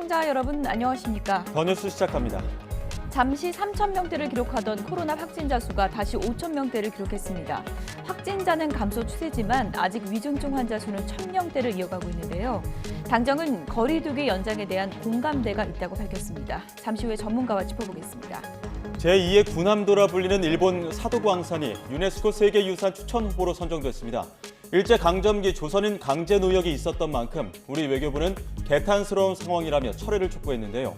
시청자 여러분 안녕하십니까? 더 뉴스 시작합니다. 잠시 3,000명대를 기록하던 코로나 확진자 수가 다시 5,000명대를 기록했습니다. 확진자는 감소 추세지만 아직 위중증 환자 수는 1,000명대를 이어가고 있는데요. 당정은 거리 두기 연장에 대한 공감대가 있다고 밝혔습니다. 잠시 후에 전문가와 짚어보겠습니다. 제2의 군함도라 불리는 일본 사도광산이 유네스코 세계유산 추천 후보로 선정됐습니다. 일제강점기 조선인 강제 노역이 있었던 만큼 우리 외교부는 개탄스러운 상황이라며 철회를 촉구했는데요.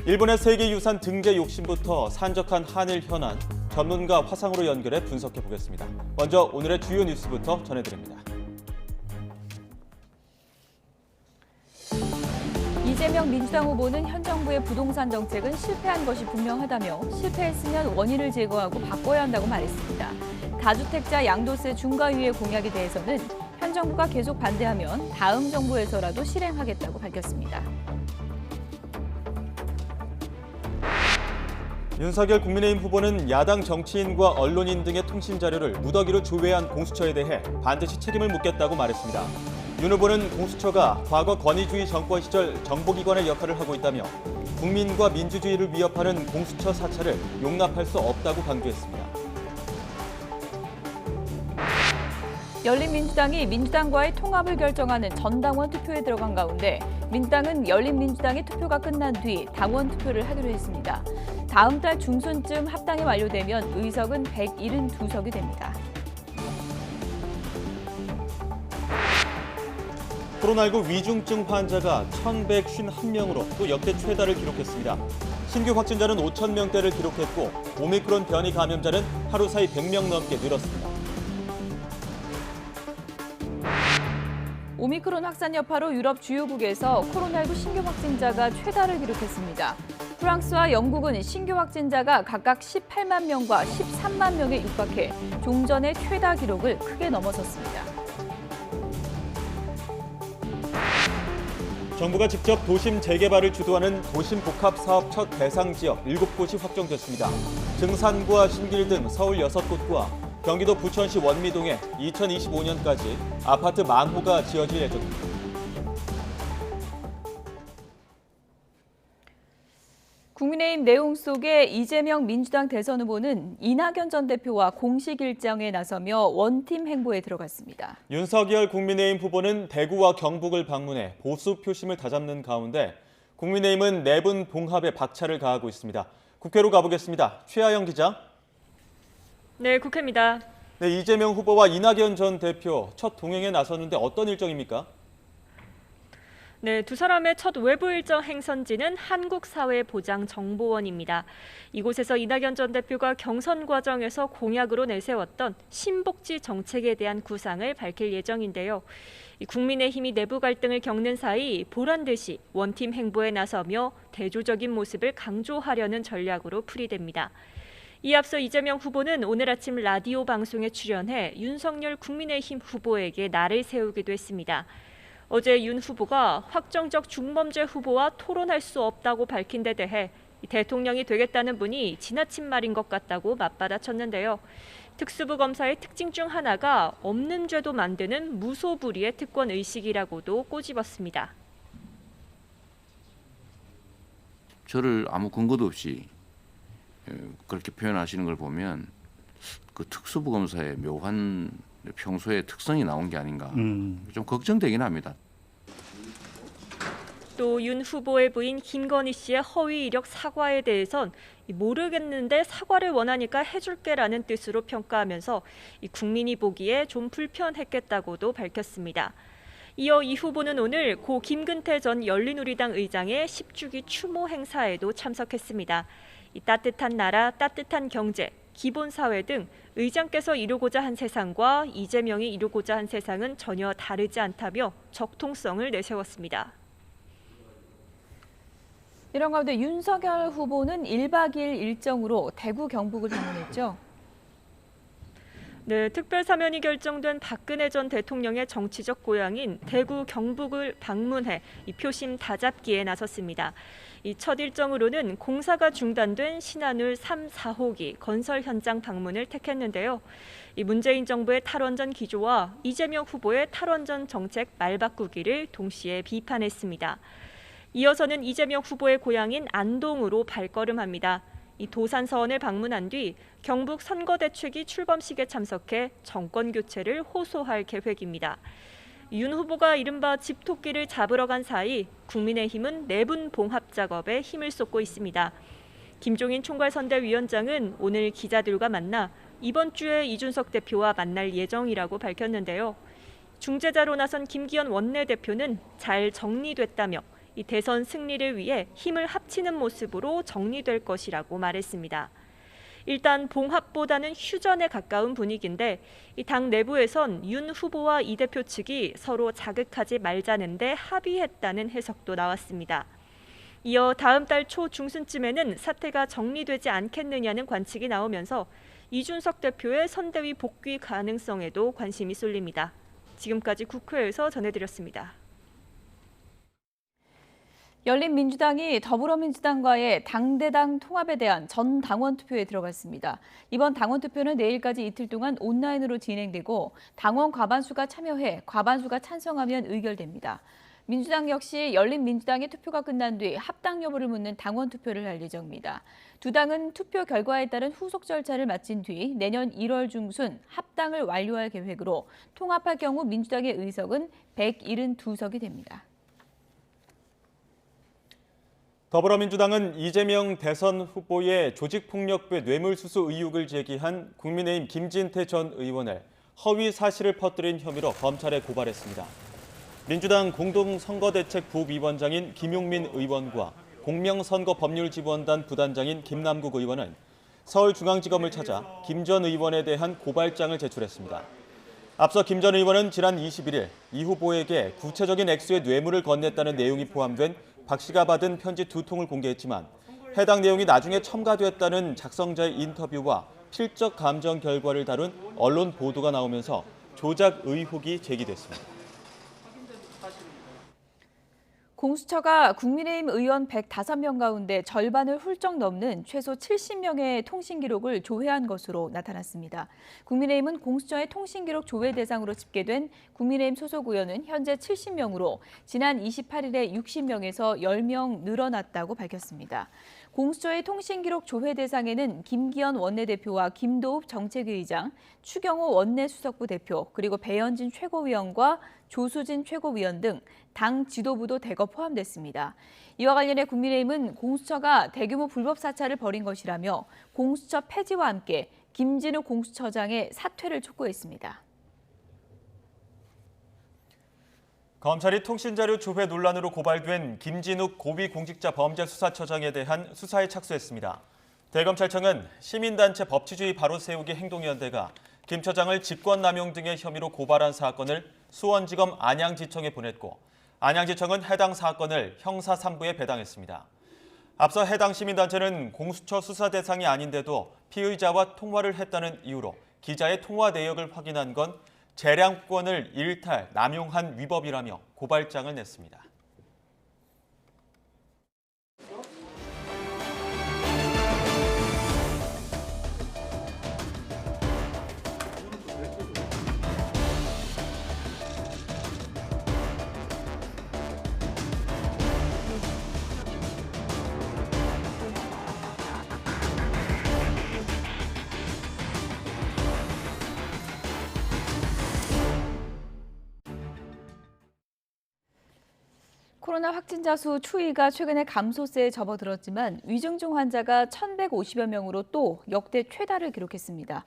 일본의 세계유산 등재 욕심부터 산적한 한일 현안, 전문가 화상으로 연결해 분석해보겠습니다. 먼저 오늘의 주요 뉴스부터 전해드립니다. 이재명 민주당 후보는 현 정부의 부동산 정책은 실패한 것이 분명하다며 실패했으면 원인을 제거하고 바꿔야 한다고 말했습니다. 다주택자 양도세 중과유예 공약에 대해서는 현 정부가 계속 반대하면 다음 정부에서라도 실행하겠다고 밝혔습니다. 윤석열 국민의힘 후보는 야당 정치인과 언론인 등의 통신 자료를 무더기로 조회한 공수처에 대해 반드시 책임을 묻겠다고 말했습니다. 윤 후보는 공수처가 과거 권위주의 정권 시절 정보기관의 역할을 하고 있다며 국민과 민주주의를 위협하는 공수처 사찰을 용납할 수 없다고 강조했습니다. 열린민주당이 민주당과의 통합을 결정하는 전당원 투표에 들어간 가운데 민주당은 열린민주당의 투표가 끝난 뒤 당원 투표를 하기로 했습니다. 다음 달 중순쯤 합당이 완료되면 의석은 172석이 됩니다. 코로나19 위중증 환자가 1,151명으로 또 역대 최다를 기록했습니다. 신규 확진자는 5,000명대를 기록했고 오미크론 변이 감염자는 하루 사이 100명 넘게 늘었습니다. 오미크론 확산 여파로 유럽 주요국에서 코로나19 신규 확진자가 최다를 기록했습니다. 프랑스와 영국은 신규 확진자가 각각 18만 명과 13만 명에 육박해 종전의 최다 기록을 크게 넘어섰습니다. 정부가 직접 도심 재개발을 주도하는 도심복합사업 첫 대상 지역 7곳이 확정됐습니다. 증산과 신길 등 서울 6곳과 경기도 부천시 원미동에 2025년까지 아파트 10,000호가 지어질 예정입니다. 국민의힘 내용 속에 이재명 민주당 대선 후보는 이낙연 전 대표와 공식 일정에 나서며 원팀 행보에 들어갔습니다. 윤석열 국민의힘 후보는 대구와 경북을 방문해 보수 표심을 다잡는 가운데 국민의힘은 내분 봉합에 박차를 가하고 있습니다. 국회로 가보겠습니다. 최하영 기자. 네, 국회입니다. 네, 이재명 후보와 이낙연 전 대표 첫 동행에 나섰는데 어떤 일정입니까? 네, 두 사람의 첫 외부 일정 행선지는 한국사회보장정보원입니다. 이곳에서 이낙연 전 대표가 경선 과정에서 공약으로 내세웠던 신복지 정책에 대한 구상을 밝힐 예정인데요. 국민의힘이 내부 갈등을 겪는 사이 보란듯이 원팀 행보에 나서며 대조적인 모습을 강조하려는 전략으로 풀이됩니다. 이 앞서 이재명 후보는 오늘 아침 라디오 방송에 출연해 윤석열 국민의힘 후보에게 날을 세우기도 했습니다. 어제 윤 후보가 확정적 중범죄 후보와 토론할 수 없다고 밝힌 데 대해 대통령이 되겠다는 분이 지나친 말인 것 같다고 맞받아쳤는데요. 특수부 검사의 특징 중 하나가 없는 죄도 만드는 무소불위의 특권 의식이라고도 꼬집었습니다. 저를 아무 근거도 없이 그렇게 표현하시는 걸 보면 그 특수부 검사의 묘한 평소의 특성이 나온 게 아닌가 좀 걱정되긴 합니다. 또 윤 후보의 부인 김건희 씨의 허위 이력 사과에 대해선 모르겠는데 사과를 원하니까 해줄게라는 뜻으로 평가하면서 국민이 보기에 좀 불편했겠다고도 밝혔습니다. 이어 이 후보는 오늘 고 김근태 전 열린우리당 의장의 10주기 추모 행사에도 참석했습니다. 따뜻한 나라, 따뜻한 경제, 기본사회 등 의장께서 이루고자 한 세상과 이재명이 이루고자 한 세상은 전혀 다르지 않다며 적통성을 내세웠습니다. 이런 가운데 윤석열 후보는 1박 2일 일정으로 대구 경북을 방문했죠. 네, 특별 사면이 결정된 박근혜 전 대통령의 정치적 고향인 대구 경북을 방문해 이 표심 다잡기에 나섰습니다. 이 첫 일정으로는 공사가 중단된 신한울 3, 4호기 건설 현장 방문을 택했는데요. 이 문재인 정부의 탈원전 기조와 이재명 후보의 탈원전 정책 말바꾸기를 동시에 비판했습니다. 이어서는 이재명 후보의 고향인 안동으로 발걸음합니다. 이 도산서원을 방문한 뒤 경북 선거대책위 출범식에 참석해 정권 교체를 호소할 계획입니다. 윤 후보가 이른바 집토끼를 잡으러 간 사이 국민의힘은 내분 봉합 작업에 힘을 쏟고 있습니다. 김종인 총괄선대위원장은 오늘 기자들과 만나 이번 주에 이준석 대표와 만날 예정이라고 밝혔는데요. 중재자로 나선 김기현 원내대표는 잘 정리됐다며 이 대선 승리를 위해 힘을 합치는 모습으로 정리될 것이라고 말했습니다. 일단 봉합보다는 휴전에 가까운 분위기인데 이 당 내부에선 윤 후보와 이 대표 측이 서로 자극하지 말자는데 합의했다는 해석도 나왔습니다. 이어 다음 달 초 중순쯤에는 사태가 정리되지 않겠느냐는 관측이 나오면서 이준석 대표의 선대위 복귀 가능성에도 관심이 쏠립니다. 지금까지 국회에서 전해드렸습니다. 열린민주당이 더불어민주당과의 당대당 통합에 대한 전 당원 투표에 들어갔습니다. 이번 당원 투표는 내일까지 이틀 동안 온라인으로 진행되고 당원 과반수가 참여해 과반수가 찬성하면 의결됩니다. 민주당 역시 열린민주당의 투표가 끝난 뒤 합당 여부를 묻는 당원 투표를 할 예정입니다. 두 당은 투표 결과에 따른 후속 절차를 마친 뒤 내년 1월 중순 합당을 완료할 계획으로 통합할 경우 민주당의 의석은 172석이 됩니다. 더불어민주당은 이재명 대선 후보의 조직폭력배 뇌물수수 의혹을 제기한 국민의힘 김진태 전 의원을 허위 사실을 퍼뜨린 혐의로 검찰에 고발했습니다. 민주당 공동선거대책 부위원장인 김용민 의원과 공명선거법률지원단 부단장인 김남국 의원은 서울중앙지검을 찾아 김 전 의원에 대한 고발장을 제출했습니다. 앞서 김 전 의원은 지난 21일 이 후보에게 구체적인 액수의 뇌물을 건넸다는 내용이 포함된 박 씨가 받은 편지 2통을 공개했지만 해당 내용이 나중에 첨가됐다는 작성자의 인터뷰와 필적 감정 결과를 다룬 언론 보도가 나오면서 조작 의혹이 제기됐습니다. 공수처가 국민의힘 의원 105명 가운데 절반을 훌쩍 넘는 최소 70명의 통신기록을 조회한 것으로 나타났습니다. 국민의힘은 공수처의 통신기록 조회 대상으로 집계된 국민의힘 소속 의원은 현재 70명으로 지난 28일에 60명에서 10명 늘어났다고 밝혔습니다. 공수처의 통신기록 조회 대상에는 김기현 원내대표와 김도읍 정책위의장, 추경호 원내수석부 대표, 그리고 배현진 최고위원과 조수진 최고위원 등 당 지도부도 대거 포함됐습니다. 이와 관련해 국민의힘은 공수처가 대규모 불법 사찰을 벌인 것이라며 공수처 폐지와 함께 김진우 공수처장의 사퇴를 촉구했습니다. 검찰이 통신자료 조회 논란으로 고발된 김진욱 고위공직자범죄수사처장에 대한 수사에 착수했습니다. 대검찰청은 시민단체 법치주의 바로 세우기 행동연대가 김 처장을 직권남용 등의 혐의로 고발한 사건을 수원지검 안양지청에 보냈고 안양지청은 해당 사건을 형사 3부에 배당했습니다. 앞서 해당 시민단체는 공수처 수사 대상이 아닌데도 피의자와 통화를 했다는 이유로 기자의 통화 내역을 확인한 건 재량권을 일탈, 남용한 위법이라며 고발장을 냈습니다. 코로나 확진자 수 추이가 최근에 감소세에 접어들었지만 위중증 환자가 1,150여 명으로 또 역대 최다를 기록했습니다.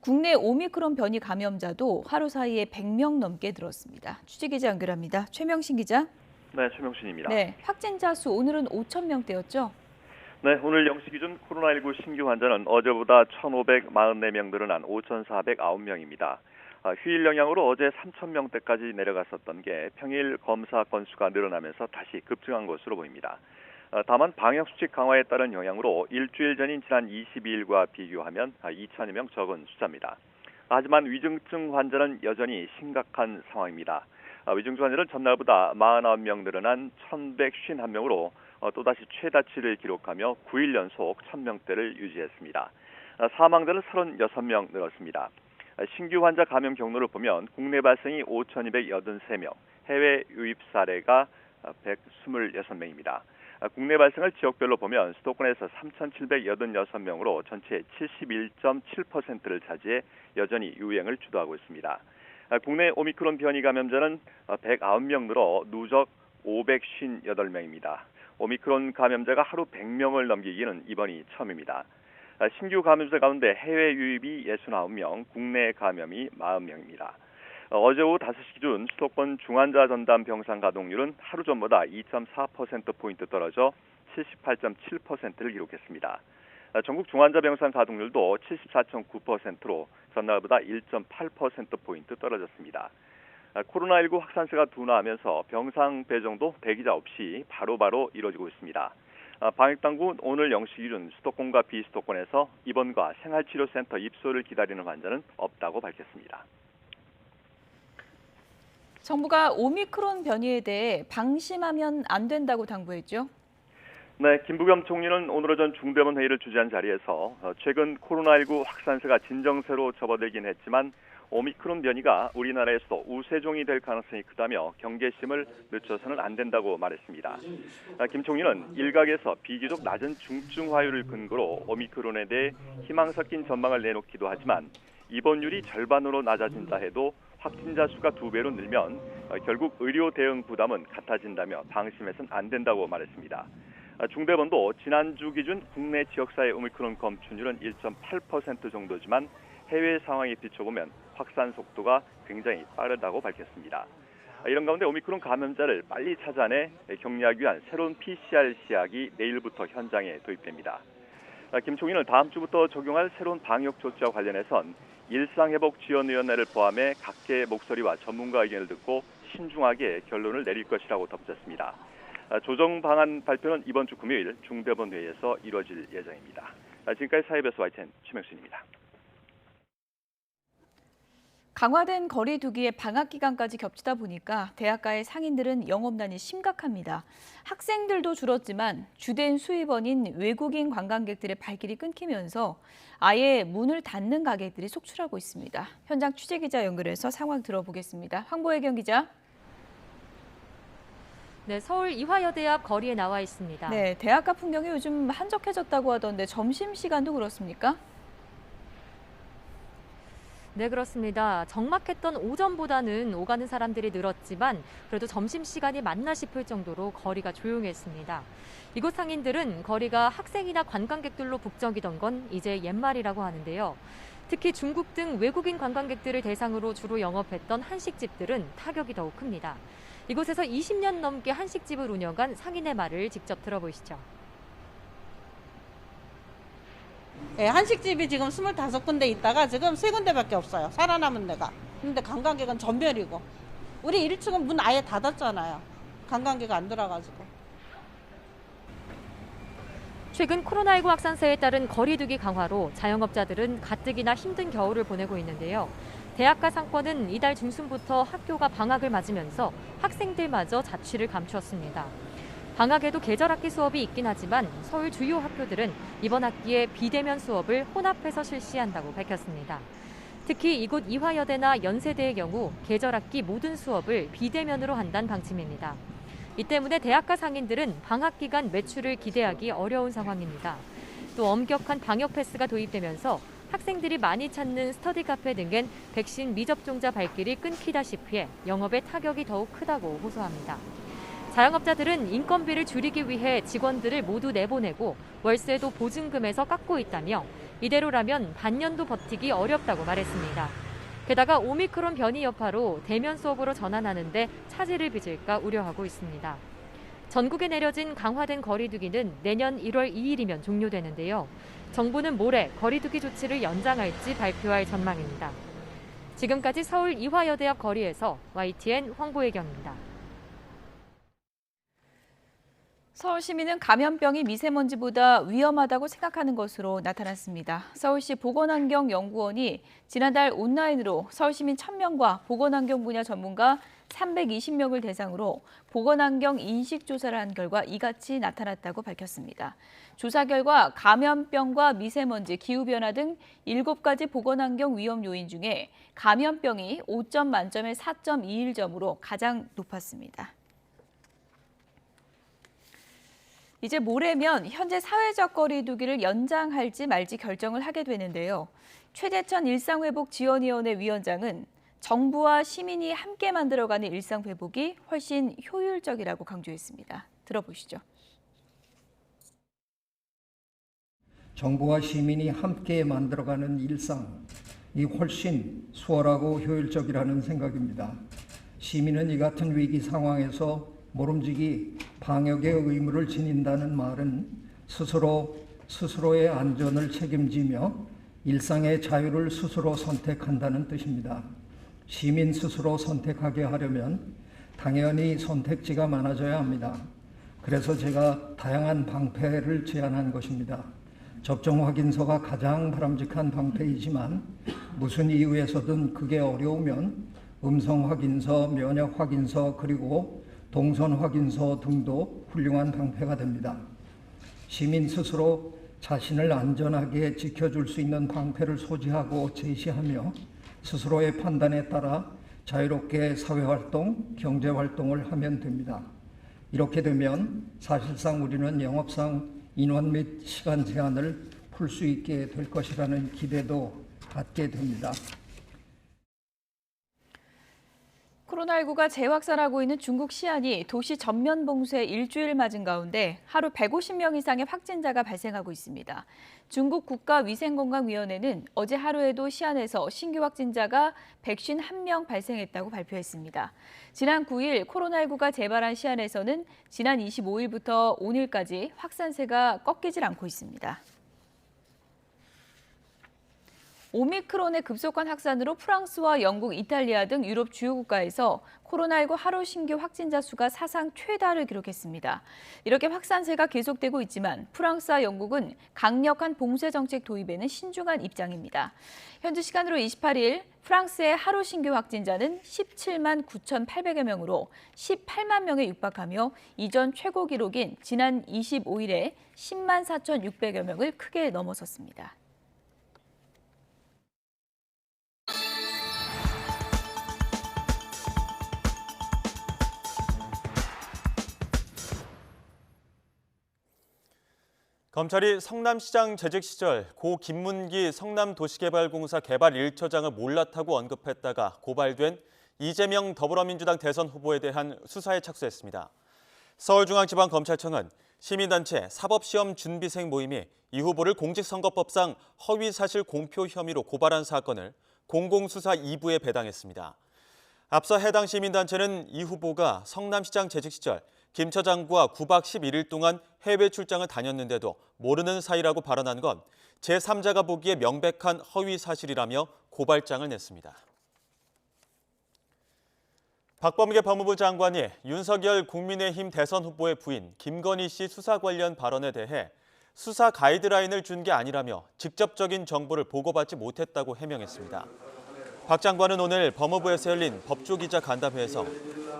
국내 오미크론 변이 감염자도 하루 사이에 100명 넘게 늘었습니다. 취재기자 연결합니다. 최명신 기자. 네, 최명신입니다. 네, 확진자 수 오늘은 5,000명대였죠? 네, 오늘 0시 기준 코로나19 신규 환자는 어제보다 1,544명 늘어난 5,409명입니다. 휴일 영향으로 어제 3,000명대까지 내려갔었던 게 평일 검사 건수가 늘어나면서 다시 급증한 것으로 보입니다. 다만 방역수칙 강화에 따른 영향으로 일주일 전인 지난 22일과 비교하면 2,000여 명 적은 숫자입니다. 하지만 위중증 환자는 여전히 심각한 상황입니다. 위중증 환자는 전날보다 49명 늘어난 1,151명으로 또다시 최다치를 기록하며 9일 연속 1,000명대를 유지했습니다. 사망자는 36명 늘었습니다. 신규 환자 감염 경로를 보면 국내 발생이 5,283명, 해외 유입 사례가 126명입니다. 국내 발생을 지역별로 보면 수도권에서 3,786명으로 전체의 71.7%를 차지해 여전히 유행을 주도하고 있습니다. 국내 오미크론 변이 감염자는 109명 늘어 누적 558명입니다. 오미크론 감염자가 하루 100명을 넘기기는 이번이 처음입니다. 신규 감염자 가운데 해외 유입이 69명, 국내 감염이 40명입니다. 어제 오후 5시 기준 수도권 중환자 전담 병상 가동률은 하루 전보다 2.4%포인트 떨어져 78.7%를 기록했습니다. 전국 중환자 병상 가동률도 74.9%로 전날보다 1.8%포인트 떨어졌습니다. 코로나19 확산세가 둔화하면서 병상 배정도 대기자 없이 바로바로 이루어지고 있습니다. 방역당국은 오늘 0시 기준 수도권과 비수도권에서 입원과 생활치료센터 입소를 기다리는 환자는 없다고 밝혔습니다. 정부가 오미크론 변이에 대해 방심하면 안 된다고 당부했죠. 네, 김부겸 총리는 오늘 오전 중대본 회의를 주재한 자리에서 최근 코로나19 확산세가 진정세로 접어들긴 했지만 오미크론 변이가 우리나라에서도 우세종이 될 가능성이 크다며 경계심을 늦춰서는 안 된다고 말했습니다. 김 총리는 일각에서 비교적 낮은 중증화율을 근거로 오미크론에 대해 희망 섞인 전망을 내놓기도 하지만 입원율이 절반으로 낮아진다 해도 확진자 수가 2배로 늘면 결국 의료 대응 부담은 같아진다며 방심해서는 안 된다고 말했습니다. 중대본도 지난주 기준 국내 지역사회 오미크론 검출률은 1.8% 정도지만 해외 상황에 비춰보면 확산 속도가 굉장히 빠르다고 밝혔습니다. 이런 가운데 오미크론 감염자를 빨리 찾아내 격리하기 위한 새로운 PCR 시약이 내일부터 현장에 도입됩니다. 김 총리는 다음 주부터 적용할 새로운 방역 조치와 관련해선 일상회복지원위원회를 포함해 각계의 목소리와 전문가 의견을 듣고 신중하게 결론을 내릴 것이라고 덧붙였습니다. 조정 방안 발표는 이번 주 금요일 중대본 회의에서 이루어질 예정입니다. 지금까지 사회부에서 YTN 최명순입니다. 강화된 거리 두기에 방학 기간까지 겹치다 보니까 대학가의 상인들은 영업난이 심각합니다. 학생들도 줄었지만 주된 수입원인 외국인 관광객들의 발길이 끊기면서 아예 문을 닫는 가게들이 속출하고 있습니다. 현장 취재기자 연결해서 상황 들어보겠습니다. 황보혜경 기자. 네, 서울 이화여대 앞 거리에 나와 있습니다. 네, 대학가 풍경이 요즘 한적해졌다고 하던데 점심시간도 그렇습니까? 네, 그렇습니다. 적막했던 오전보다는 오가는 사람들이 늘었지만 그래도 점심시간이 맞나 싶을 정도로 거리가 조용했습니다. 이곳 상인들은 거리가 학생이나 관광객들로 북적이던 건 이제 옛말이라고 하는데요. 특히 중국 등 외국인 관광객들을 대상으로 주로 영업했던 한식집들은 타격이 더욱 큽니다. 이곳에서 20년 넘게 한식집을 운영한 상인의 말을 직접 들어보시죠. 네, 한식집이 지금 25군데 있다가 지금 3군데밖에 없어요. 살아남은 데가. 근데 관광객은 전멸이고. 우리 1층은 문 아예 닫았잖아요. 관광객 안 들어가지고. 최근 코로나19 확산세에 따른 거리두기 강화로 자영업자들은 가뜩이나 힘든 겨울을 보내고 있는데요. 대학가 상권은 이달 중순부터 학교가 방학을 맞으면서 학생들마저 자취를 감추었습니다. 방학에도 계절학기 수업이 있긴 하지만 서울 주요 학교들은 이번 학기에 비대면 수업을 혼합해서 실시한다고 밝혔습니다. 특히 이곳 이화여대나 연세대의 경우 계절학기 모든 수업을 비대면으로 한다는 방침입니다. 이 때문에 대학가 상인들은 방학 기간 매출을 기대하기 어려운 상황입니다. 또 엄격한 방역 패스가 도입되면서 학생들이 많이 찾는 스터디 카페 등엔 백신 미접종자 발길이 끊기다시피 해 영업에 타격이 더욱 크다고 호소합니다. 자영업자들은 인건비를 줄이기 위해 직원들을 모두 내보내고 월세도 보증금에서 깎고 있다며 이대로라면 반년도 버티기 어렵다고 말했습니다. 게다가 오미크론 변이 여파로 대면 수업으로 전환하는데 차질을 빚을까 우려하고 있습니다. 전국에 내려진 강화된 거리두기는 내년 1월 2일이면 종료되는데요. 정부는 모레 거리두기 조치를 연장할지 발표할 전망입니다. 지금까지 서울 이화여대 앞 거리에서 YTN 황보혜경입니다. 서울 시민은 감염병이 미세먼지보다 위험하다고 생각하는 것으로 나타났습니다. 서울시 보건환경연구원이 지난달 온라인으로 서울 시민 1,000명과 보건환경 분야 전문가 320명을 대상으로 보건환경 인식조사를 한 결과 이같이 나타났다고 밝혔습니다. 조사 결과 감염병과 미세먼지, 기후변화 등 7가지 보건환경 위험 요인 중에 감염병이 5점 만점에 4.21점으로 가장 높았습니다. 이제 모레면 현재 사회적 거리 두기를 연장할지 말지 결정을 하게 되는데요. 최재천 일상회복지원위원회 위원장은 정부와 시민이 함께 만들어가는 일상회복이 훨씬 효율적이라고 강조했습니다. 들어보시죠. 정부와 시민이 함께 만들어가는 일상이 훨씬 수월하고 효율적이라는 생각입니다. 시민은 이 같은 위기 상황에서 모름지기 방역의 의무를 지닌다는 말은 스스로의 안전을 책임지며 일상의 자유를 스스로 선택한다는 뜻입니다. 시민 스스로 선택하게 하려면 당연히 선택지가 많아져야 합니다. 그래서 제가 다양한 방패를 제안한 것입니다. 접종 확인서가 가장 바람직한 방패이지만 무슨 이유에서든 그게 어려우면 음성 확인서, 면역 확인서, 그리고 동선 확인서 등도 훌륭한 방패가 됩니다. 시민 스스로 자신을 안전하게 지켜줄 수 있는 방패를 소지하고 제시하며 스스로의 판단에 따라 자유롭게 사회활동, 경제활동을 하면 됩니다. 이렇게 되면 사실상 우리는 영업상 인원 및 시간 제한을 풀 수 있게 될 것이라는 기대도 갖게 됩니다. 코로나19가 재확산하고 있는 중국 시안이 도시 전면 봉쇄 일주일 맞은 가운데 하루 150명 이상의 확진자가 발생하고 있습니다. 중국 국가위생건강위원회는 어제 하루에도 시안에서 신규 확진자가 151명 발생했다고 발표했습니다. 지난 9일 코로나19가 재발한 시안에서는 지난 25일부터 오늘까지 확산세가 꺾이질 않고 있습니다. 오미크론의 급속한 확산으로 프랑스와 영국, 이탈리아 등 유럽 주요 국가에서 코로나19 하루 신규 확진자 수가 사상 최다를 기록했습니다. 이렇게 확산세가 계속되고 있지만 프랑스와 영국은 강력한 봉쇄 정책 도입에는 신중한 입장입니다. 현지 시간으로 28일 프랑스의 하루 신규 확진자는 17만 9,800여 명으로 18만 명에 육박하며 이전 최고 기록인 지난 25일에 10만 4,600여 명을 크게 넘어섰습니다. 검찰이 성남시장 재직 시절 고 김문기 성남도시개발공사 개발 1처장을 몰랐다고 언급했다가 고발된 이재명 더불어민주당 대선 후보에 대한 수사에 착수했습니다. 서울중앙지방검찰청은 시민단체 사법시험준비생 모임이 이 후보를 공직선거법상 허위사실 공표 혐의로 고발한 사건을 공공수사 2부에 배당했습니다. 앞서 해당 시민단체는 이 후보가 성남시장 재직 시절 김 처장과 9박 11일 동안 해외 출장을 다녔는데도 모르는 사이라고 발언한 건 제3자가 보기에 명백한 허위 사실이라며 고발장을 냈습니다. 박범계 법무부 장관이 윤석열 국민의힘 대선 후보의 부인 김건희 씨 수사 관련 발언에 대해 수사 가이드라인을 준 게 아니라며 직접적인 정보를 보고받지 못했다고 해명했습니다. 박 장관은 오늘 법무부에서 열린 법조기자 간담회에서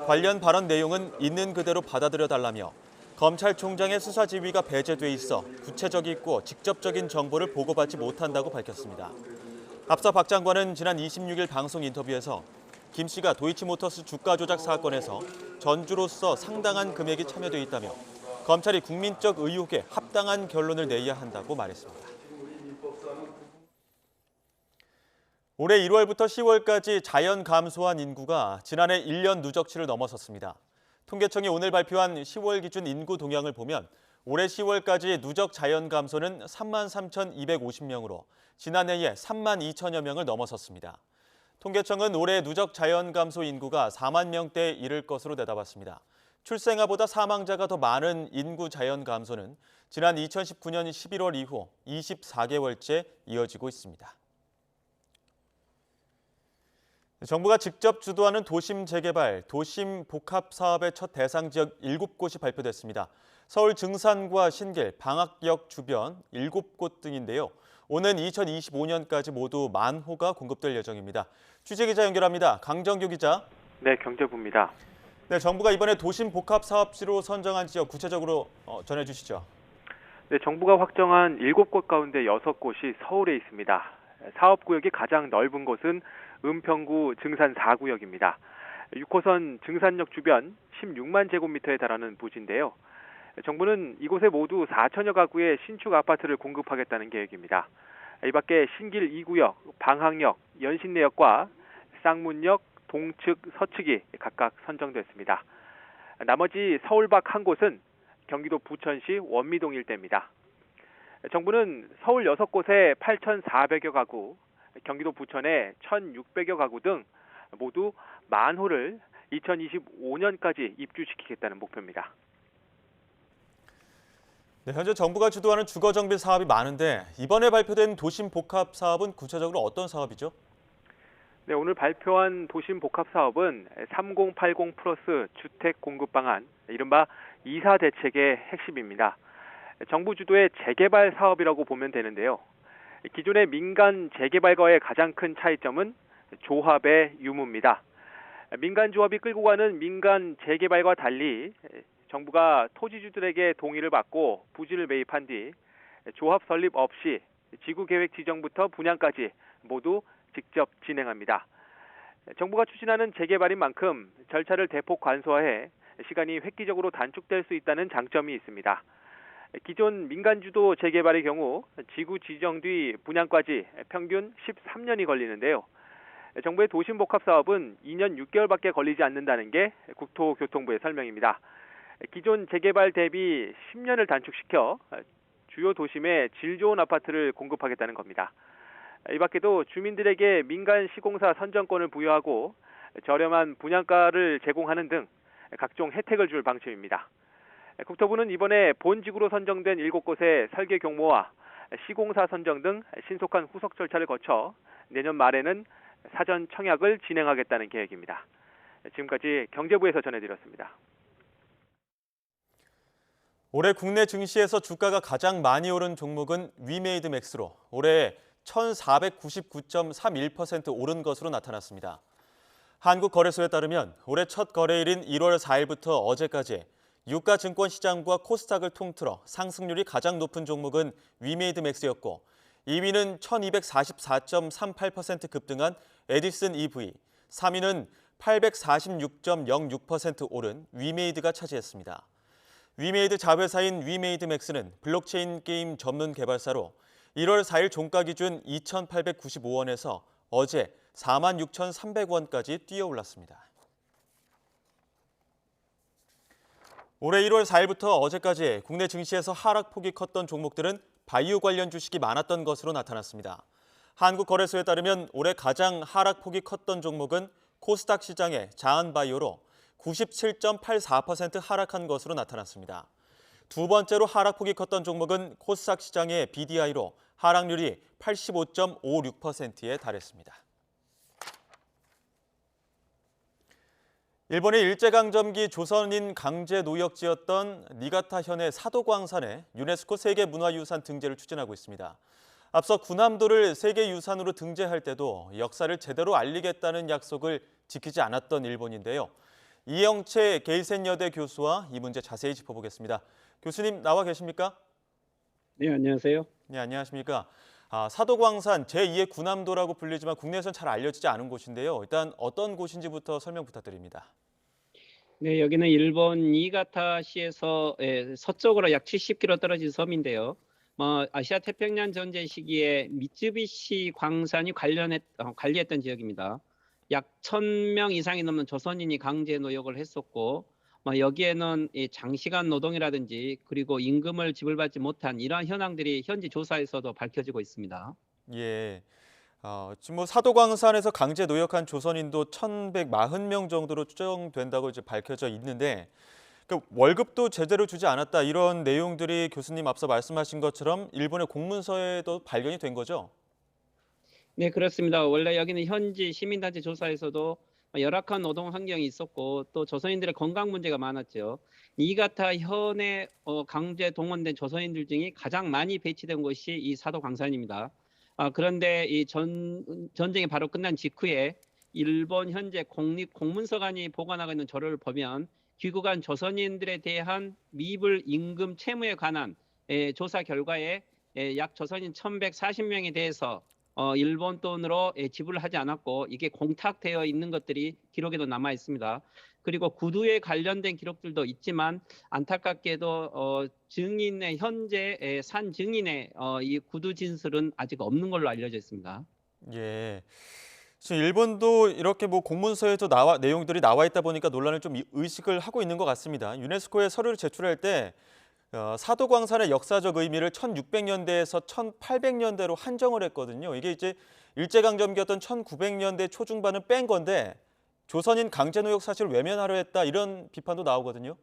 관련 발언 내용은 있는 그대로 받아들여달라며 검찰총장의 수사 지휘가 배제돼 있어 구체적이고 직접적인 정보를 보고받지 못한다고 밝혔습니다. 앞서 박 장관은 지난 26일 방송 인터뷰에서 김 씨가 도이치모터스 주가 조작 사건에서 전주로서 상당한 금액이 참여돼 있다며 검찰이 국민적 의혹에 합당한 결론을 내야 한다고 말했습니다. 올해 1월부터 10월까지 자연 감소한 인구가 지난해 1년 누적치를 넘어섰습니다. 통계청이 오늘 발표한 10월 기준 인구 동향을 보면 올해 10월까지 누적 자연 감소는 33,250명으로 지난해에 3만 2천여 명을 넘어섰습니다. 통계청은 올해 누적 자연 감소 인구가 4만 명대에 이를 것으로 내다봤습니다. 출생아보다 사망자가 더 많은 인구 자연 감소는 지난 2019년 11월 이후 24개월째 이어지고 있습니다. 정부가 직접 주도하는 도심 재개발, 도심 복합 사업의 첫 대상 지역 7곳이 발표됐습니다. 서울 증산과 신길, 방학역 주변 7곳 등인데요. 오는 2025년까지 모두 10,000호가 공급될 예정입니다. 취재기자 연결합니다. 강정규 기자. 네, 경제부입니다. 네, 정부가 이번에 도심 복합 사업지로 선정한 지역 구체적으로 전해주시죠. 네, 정부가 확정한 7곳 가운데 6곳이 서울에 있습니다. 사업구역이 가장 넓은 곳은 은평구 증산 4구역입니다. 6호선 증산역 주변 16만 제곱미터에 달하는 부지인데요. 정부는 이곳에 모두 4천여 가구의 신축 아파트를 공급하겠다는 계획입니다. 이 밖에 신길 2구역, 방학역, 연신내역과 쌍문역, 동측, 서측이 각각 선정됐습니다. 나머지 서울 밖 한 곳은 경기도 부천시 원미동 일대입니다. 정부는 서울 6곳에 8,400여 가구, 경기도 부천에 1,600여 가구 등 모두 10,000호를 2025년까지 입주시키겠다는 목표입니다. 네, 현재 정부가 주도하는 주거정비 사업이 많은데 이번에 발표된 도심 복합 사업은 구체적으로 어떤 사업이죠? 네, 오늘 발표한 도심 복합 사업은 3080 플러스 주택 공급 방안, 이른바 2사 대책의 핵심입니다. 정부 주도의 재개발 사업이라고 보면 되는데요. 기존의 민간 재개발과의 가장 큰 차이점은 조합의 유무입니다. 민간 조합이 끌고 가는 민간 재개발과 달리 정부가 토지주들에게 동의를 받고 부지를 매입한 뒤 조합 설립 없이 지구계획 지정부터 분양까지 모두 직접 진행합니다. 정부가 추진하는 재개발인 만큼 절차를 대폭 간소화해 시간이 획기적으로 단축될 수 있다는 장점이 있습니다. 기존 민간주도 재개발의 경우 지구 지정 뒤 분양까지 평균 13년이 걸리는데요. 정부의 도심복합 사업은 2년 6개월밖에 걸리지 않는다는 게 국토교통부의 설명입니다. 기존 재개발 대비 10년을 단축시켜 주요 도심에 질 좋은 아파트를 공급하겠다는 겁니다. 이 밖에도 주민들에게 민간 시공사 선정권을 부여하고 저렴한 분양가를 제공하는 등 각종 혜택을 줄 방침입니다. 국토부는 이번에 본지구로 선정된 7곳의 설계 경모와 시공사 선정 등 신속한 후속 절차를 거쳐 내년 말에는 사전 청약을 진행하겠다는 계획입니다. 지금까지 경제부에서 전해드렸습니다. 올해 국내 증시에서 주가가 가장 많이 오른 종목은 위메이드 맥스로 올해 1,499.31% 오른 것으로 나타났습니다. 한국거래소에 따르면 올해 첫 거래일인 1월 4일부터 어제까지 유가 증권 시장과 코스닥을 통틀어 상승률이 가장 높은 종목은 위메이드 맥스였고 2위는 1,244.38% 급등한 에디슨 EV, 3위는 846.06% 오른 위메이드가 차지했습니다. 위메이드 자회사인 위메이드 맥스는 블록체인 게임 전문 개발사로 1월 4일 종가 기준 2,895원에서 어제 46,300원까지 뛰어올랐습니다. 올해 1월 4일부터 어제까지 국내 증시에서 하락폭이 컸던 종목들은 바이오 관련 주식이 많았던 것으로 나타났습니다. 한국거래소에 따르면 올해 가장 하락폭이 컸던 종목은 코스닥 시장의 자한바이오로 97.84% 하락한 것으로 나타났습니다. 두 번째로 하락폭이 컸던 종목은 코스닥 시장의 BDI로 하락률이 85.56%에 달했습니다. 일본의 일제강점기 조선인 강제 노역지였던 니가타현의 사도광산에 유네스코 세계문화유산 등재를 추진하고 있습니다. 앞서 군함도를 세계유산으로 등재할 때도 역사를 제대로 알리겠다는 약속을 지키지 않았던 일본인데요. 이영채 게이센여대 교수와 이 문제 자세히 짚어보겠습니다. 교수님 나와 계십니까? 네, 안녕하세요. 네, 안녕하십니까? 사도광산 제2의 군함도라고 불리지만 국내에서는 잘 알려지지 않은 곳인데요. 일단 어떤 곳인지부터 설명 부탁드립니다. 네, 여기는 일본 니가타시에서 서쪽으로 약 70km 떨어진 섬인데요. 아시아 태평양 전쟁 시기에 미쯔비시 광산이 관리했던 지역입니다. 약 1,000명 이상이 넘는 조선인이 강제 노역을 했었고 여기에는 장시간 노동이라든지 그리고 임금을 지불받지 못한 이러한 현황들이 현지 조사에서도 밝혀지고 있습니다. 예, 지금 사도광산에서 강제 노역한 조선인도 1,140명 정도로 추정된다고 이제 밝혀져 있는데 월급도 제대로 주지 않았다 이런 내용들이 교수님 앞서 말씀하신 것처럼 일본의 공문서에도 발견이 된 거죠? 네, 그렇습니다. 원래 여기는 현지 시민단체 조사에서도 열악한 노동 환경이 있었고 또 조선인들의 건강 문제가 많았죠. 니가타 현에 강제 동원된 조선인들 중에 가장 많이 배치된 곳이 이 사도광산입니다. 그런데 이 전쟁이 바로 끝난 직후에 일본 현재 공문서관이 보관하고 있는 자료를 보면 귀국한 조선인들에 대한 미불 임금 채무에 관한 조사 결과에 약 조선인 1,140명에 대해서 일본 돈으로 지불을 하지 않았고 이게 공탁되어 있는 것들이 기록에도 남아 있습니다. 그리고 구두에 관련된 기록들도 있지만 안타깝게도 증인의 현재 산 증인의 이 구두 진술은 아직 없는 걸로 알려져 있습니다. 예. 지금 일본도 이렇게 뭐 공문서에도 내용들이 나와 있다 보니까 논란을 좀 의식을 하고 있는 것 같습니다. 유네스코에 서류를 제출할 때 사도광산의 역사적 의미를 1600년대에서 1800년대로 한정을 했거든요. 이게 이제 일제강점기였던 1900년대 초중반은 뺀 건데 조선인 강제노역 사실을 외면하려 했다 이런 비판도 나오거든요.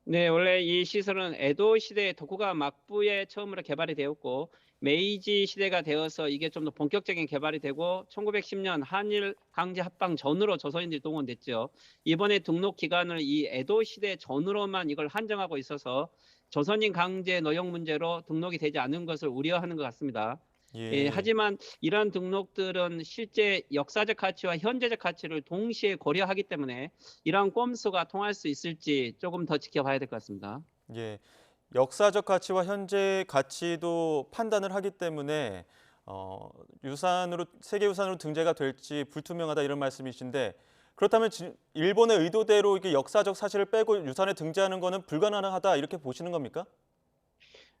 네, 원래 이 시설은 에도 시대 도쿠가와 막부에 처음으로 개발이 되었고 메이지 시대가 되어서 이게 좀 더 본격적인 개발이 되고 1910년 한일 강제 합방 전으로 조선인들이 동원됐죠. 이번에 등록 기간을 이 에도 시대 전으로만 이걸 한정하고 있어서 조선인 강제 노역 문제로 등록이 되지 않은 것을 우려하는 것 같습니다. 예. 하지만 이러한 등록들은 실제 역사적 가치와 현재적 가치를 동시에 고려하기 때문에 이러한 꼼수가 통할 수 있을지 조금 더 지켜봐야 될 것 같습니다. 예. 역사적 가치와 현재 가치도 판단을 하기 때문에 유산으로 세계유산으로 등재가 될지 불투명하다 이런 말씀이신데 그렇다면 일본의 의도대로 이게 역사적 사실을 빼고 유산에 등재하는 거는 불가능하다 이렇게 보시는 겁니까?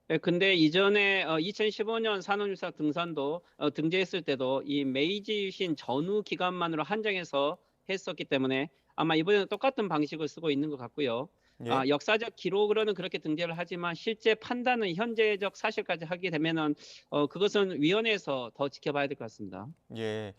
네, 근데 이전에 2015년 산업유산 등산도 등재했을 때도 이 메이지 유신 전후 기간만으로 한정해서 했었기 때문에 아마 이번에는 똑같은 방식을 쓰고 있는 것 같고요. 예. 역사적 기록으로는 그렇게 등재를 하지만 실제 판단은 현재적 사실까지 하게 되면은 그것은 위원회에서 더 지켜봐야 될 것 같습니다. 예.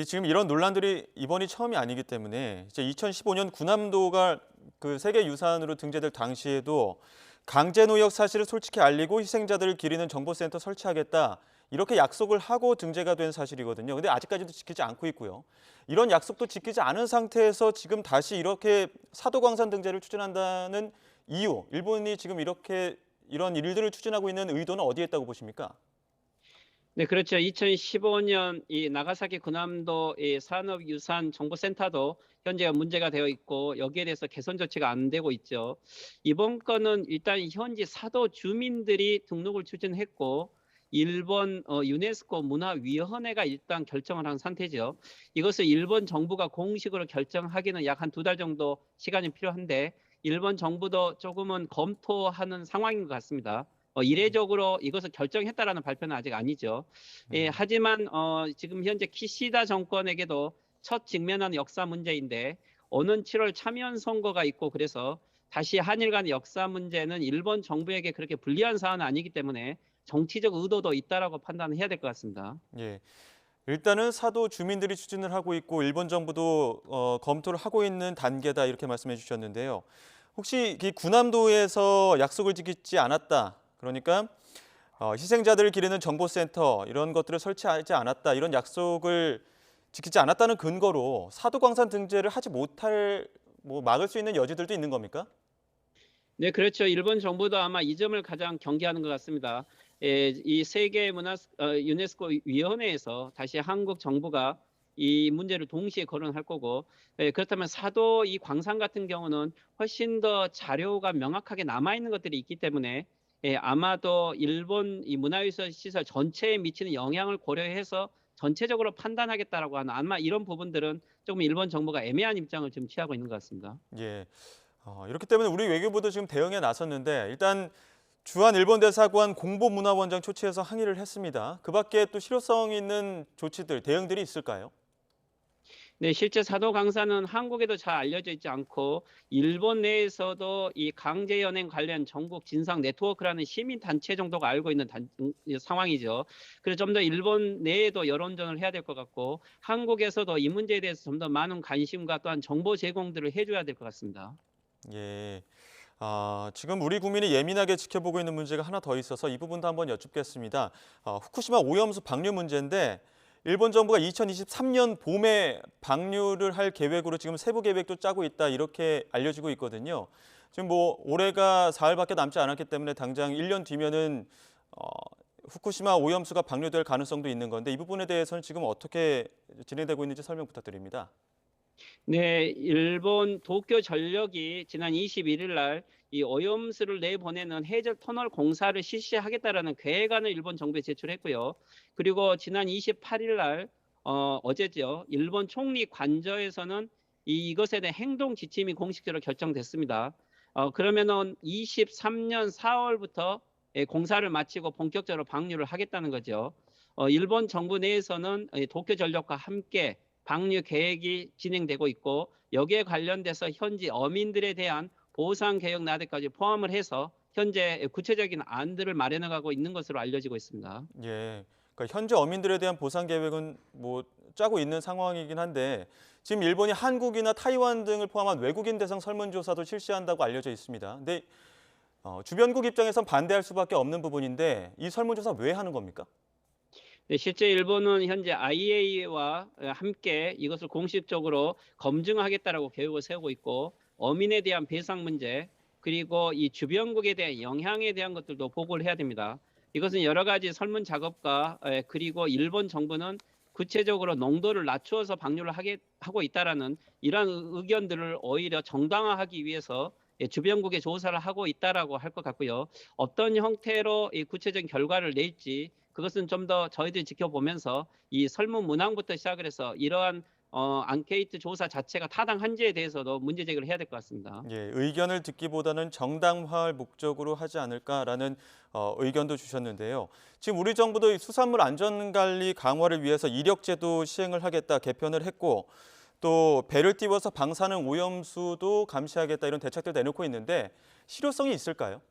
지금 이런 논란들이 이번이 처음이 아니기 때문에 이제 2015년 군함도가 그 세계유산으로 등재될 당시에도 강제노역 사실을 솔직히 알리고 희생자들을 기리는 정보센터 설치하겠다 이렇게 약속을 하고 등재가 된 사실이거든요. 근데 아직까지도 지키지 않고 있고요. 이런 약속도 지키지 않은 상태에서 지금 다시 이렇게 사도광산 등재를 추진한다는 이유, 일본이 지금 이렇게 이런 일들을 추진하고 있는 의도는 어디에 있다고 보십니까? 네, 그렇죠. 2015년 이 나가사키 군함도 이 산업유산 정보센터도 현재 문제가 되어 있고 여기에 대해서 개선 조치가 안 되고 있죠. 이번 건은 일단 현지 사도 주민들이 등록을 추진했고 일본 유네스코 문화위원회가 일단 결정을 한 상태죠. 이것을 일본 정부가 공식으로 결정하기는 약 한 2달 정도 시간이 필요한데 일본 정부도 조금은 검토하는 상황인 것 같습니다. 이례적으로 이것을 결정했다라는 발표는 아직 아니죠. 하지만 지금 현재 키시다 정권에게도 첫 직면한 역사 문제인데 오는 7월 참여연 선거가 있고 그래서 다시 한일 간 역사 문제는 일본 정부에게 그렇게 불리한 사안은 아니기 때문에 정치적 의도도 있다라고 판단해야 될 것 같습니다. 예. 일단은 사도 주민들이 추진을 하고 있고 일본 정부도 검토를 하고 있는 단계다 이렇게 말씀해 주셨는데요. 혹시 이 군함도에서 약속을 지키지 않았다. 그러니까 희생자들을 기리는 정보센터 이런 것들을 설치하지 않았다. 이런 약속을 지키지 않았다는 근거로 사도광산 등재를 하지 못할 막을 수 있는 여지들도 있는 겁니까? 네, 그렇죠. 일본 정부도 아마 이 점을 가장 경계하는 것 같습니다. 이 세계 문화 유네스코 위원회에서 다시 한국 정부가 이 문제를 동시에 거론할 거고 그렇다면 사도 이 광산 같은 경우는 훨씬 더 자료가 명확하게 남아 있는 것들이 있기 때문에 아마도 일본 이 문화유산 시설 전체에 미치는 영향을 고려해서 전체적으로 판단하겠다라고 하는 아마 이런 부분들은 조금 일본 정부가 애매한 입장을 지금 취하고 있는 것 같습니다. 예. 이렇기 때문에 우리 외교부도 지금 대응에 나섰는데 일단 주한 일본 대사관 공보문화원장 초치해서 항의를 했습니다. 그 밖에 또 실효성 있는 조치들, 대응들이 있을까요? 네, 실제 사도광산은 한국에도 잘 알려져 있지 않고 일본 내에서도 이 강제연행 관련 전국 진상 네트워크라는 시민단체 정도가 알고 있는 상황이죠. 그래서 좀 더 일본 내에도 여론전을 해야 될 것 같고 한국에서도 이 문제에 대해서 좀 더 많은 관심과 또한 정보 제공들을 해줘야 될 것 같습니다. 예. 지금 우리 국민이 예민하게 지켜보고 있는 문제가 하나 더 있어서 이 부분도 한번 여쭙겠습니다. 후쿠시마 오염수 방류 문제인데 일본 정부가 2023년 봄에 방류를 할 계획으로 지금 세부 계획도 짜고 있다 이렇게 알려지고 있거든요. 지금 올해가 사흘밖에 남지 않았기 때문에 당장 1년 뒤면은 후쿠시마 오염수가 방류될 가능성도 있는 건데 이 부분에 대해서는 지금 어떻게 진행되고 있는지 설명 부탁드립니다. 네, 일본 도쿄 전력이 지난 21일 날 이 오염수를 내보내는 해저 터널 공사를 실시하겠다라는 계획안을 일본 정부에 제출했고요. 그리고 지난 28일 날 어제죠. 일본 총리 관저에서는 이것에 대한 행동 지침이 공식적으로 결정됐습니다. 그러면은 23년 4월부터 공사를 마치고 본격적으로 방류를 하겠다는 거죠. 일본 정부 내에서는 도쿄 전력과 함께 방류 계획이 진행되고 있고 여기에 관련돼서 현지 어민들에 대한 보상 개혁 나대까지 포함을 해서 현재 구체적인 안들을 마련해가고 있는 것으로 알려지고 있습니다. 예, 그러니까 현재 어민들에 대한 보상 계획은 뭐 짜고 있는 상황이긴 한데 지금 일본이 한국이나 타이완 등을 포함한 외국인 대상 설문조사도 실시한다고 알려져 있습니다. 근데 주변국 입장에선 반대할 수밖에 없는 부분인데 이 설문조사 왜 하는 겁니까? 네, 실제 일본은 현재 IAEA와 함께 이것을 공식적으로 검증하겠다라고 계획을 세우고 있고 어민에 대한 배상 문제 그리고 이 주변국에 대한 영향에 대한 것들도 보고를 해야 됩니다. 이것은 여러 가지 설문 작업과 그리고 일본 정부는 구체적으로 농도를 낮추어서 방류를 하고 있다라는 이러한 의견들을 오히려 정당화하기 위해서 주변국에 조사를 하고 있다라고 할 것 같고요. 어떤 형태로 이 구체적인 결과를 낼지 그것은 좀 더 저희들이 지켜보면서 이 설문 문항부터 시작을 해서 이러한 앙케이트 조사 자체가 타당한지에 대해서도 문제 제기를 해야 될 것 같습니다. 예, 의견을 듣기보다는 정당화할 목적으로 하지 않을까라는 의견도 주셨는데요. 지금 우리 정부도 이 수산물 안전관리 강화를 위해서 이력제도 시행을 하겠다 개편을 했고 또 배를 띄워서 방사능 오염수도 감시하겠다 이런 대책들 내놓고 있는데 실효성이 있을까요?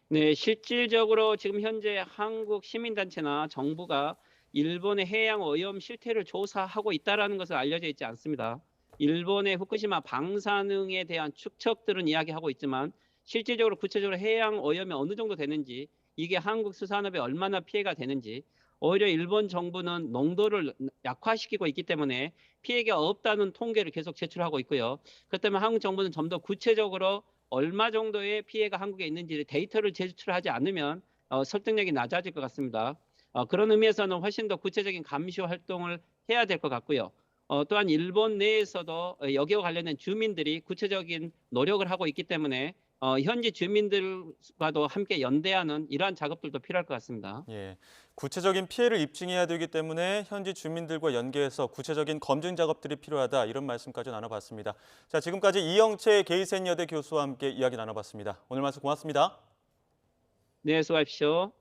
네, 실질적으로 지금 현재 한국 시민단체나 정부가 일본의 해양 오염 실태를 조사하고 있다는 것은 알려져 있지 않습니다. 일본의 후쿠시마 방사능에 대한 추측들은 이야기하고 있지만 실질적으로 구체적으로 해양 오염이 어느 정도 되는지 이게 한국 수산업에 얼마나 피해가 되는지 오히려 일본 정부는 농도를 약화시키고 있기 때문에 피해가 없다는 통계를 계속 제출하고 있고요. 그렇기 때문에 한국 정부는 좀 더 구체적으로 얼마 정도의 피해가 한국에 있는지 데이터를 제출하지 않으면 설득력이 낮아질 것 같습니다. 그런 의미에서는 훨씬 더 구체적인 감시 활동을 해야 될 것 같고요. 또한 일본 내에서도 여기와 관련된 주민들이 구체적인 노력을 하고 있기 때문에 현지 주민들과도 함께 연대하는 이러한 작업들도 필요할 것 같습니다. 예, 구체적인 피해를 입증해야 되기 때문에 현지 주민들과 연계해서 구체적인 검증 작업들이 필요하다 이런 말씀까지 나눠봤습니다. 자, 지금까지 이영채 게이센 여대 교수와 함께 이야기 나눠봤습니다. 오늘 말씀 고맙습니다. 네, 수고하십시오.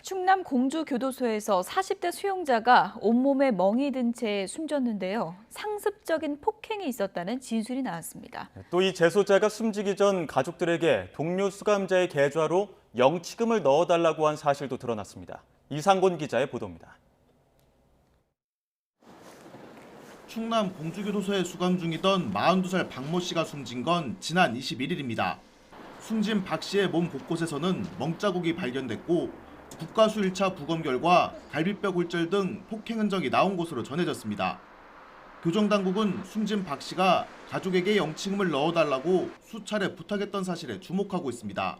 충남 공주 교도소에서 40대 수용자가 온몸에 멍이 든 채 숨졌는데요. 상습적인 폭행이 있었다는 진술이 나왔습니다. 또 이 재소자가 숨지기 전 가족들에게 동료 수감자의 계좌로 영치금을 넣어달라고 한 사실도 드러났습니다. 이상곤 기자의 보도입니다. 충남 공주교도소에 수감 중이던 42살 박모 씨가 숨진 건 지난 21일입니다. 숨진 박 씨의 몸 곳곳에서는 멍자국이 발견됐고 국가수 1차 부검 결과 갈비뼈 골절 등 폭행 흔적이 나온 것으로 전해졌습니다. 교정당국은 숨진 박 씨가 가족에게 영치금을 넣어달라고 수차례 부탁했던 사실에 주목하고 있습니다.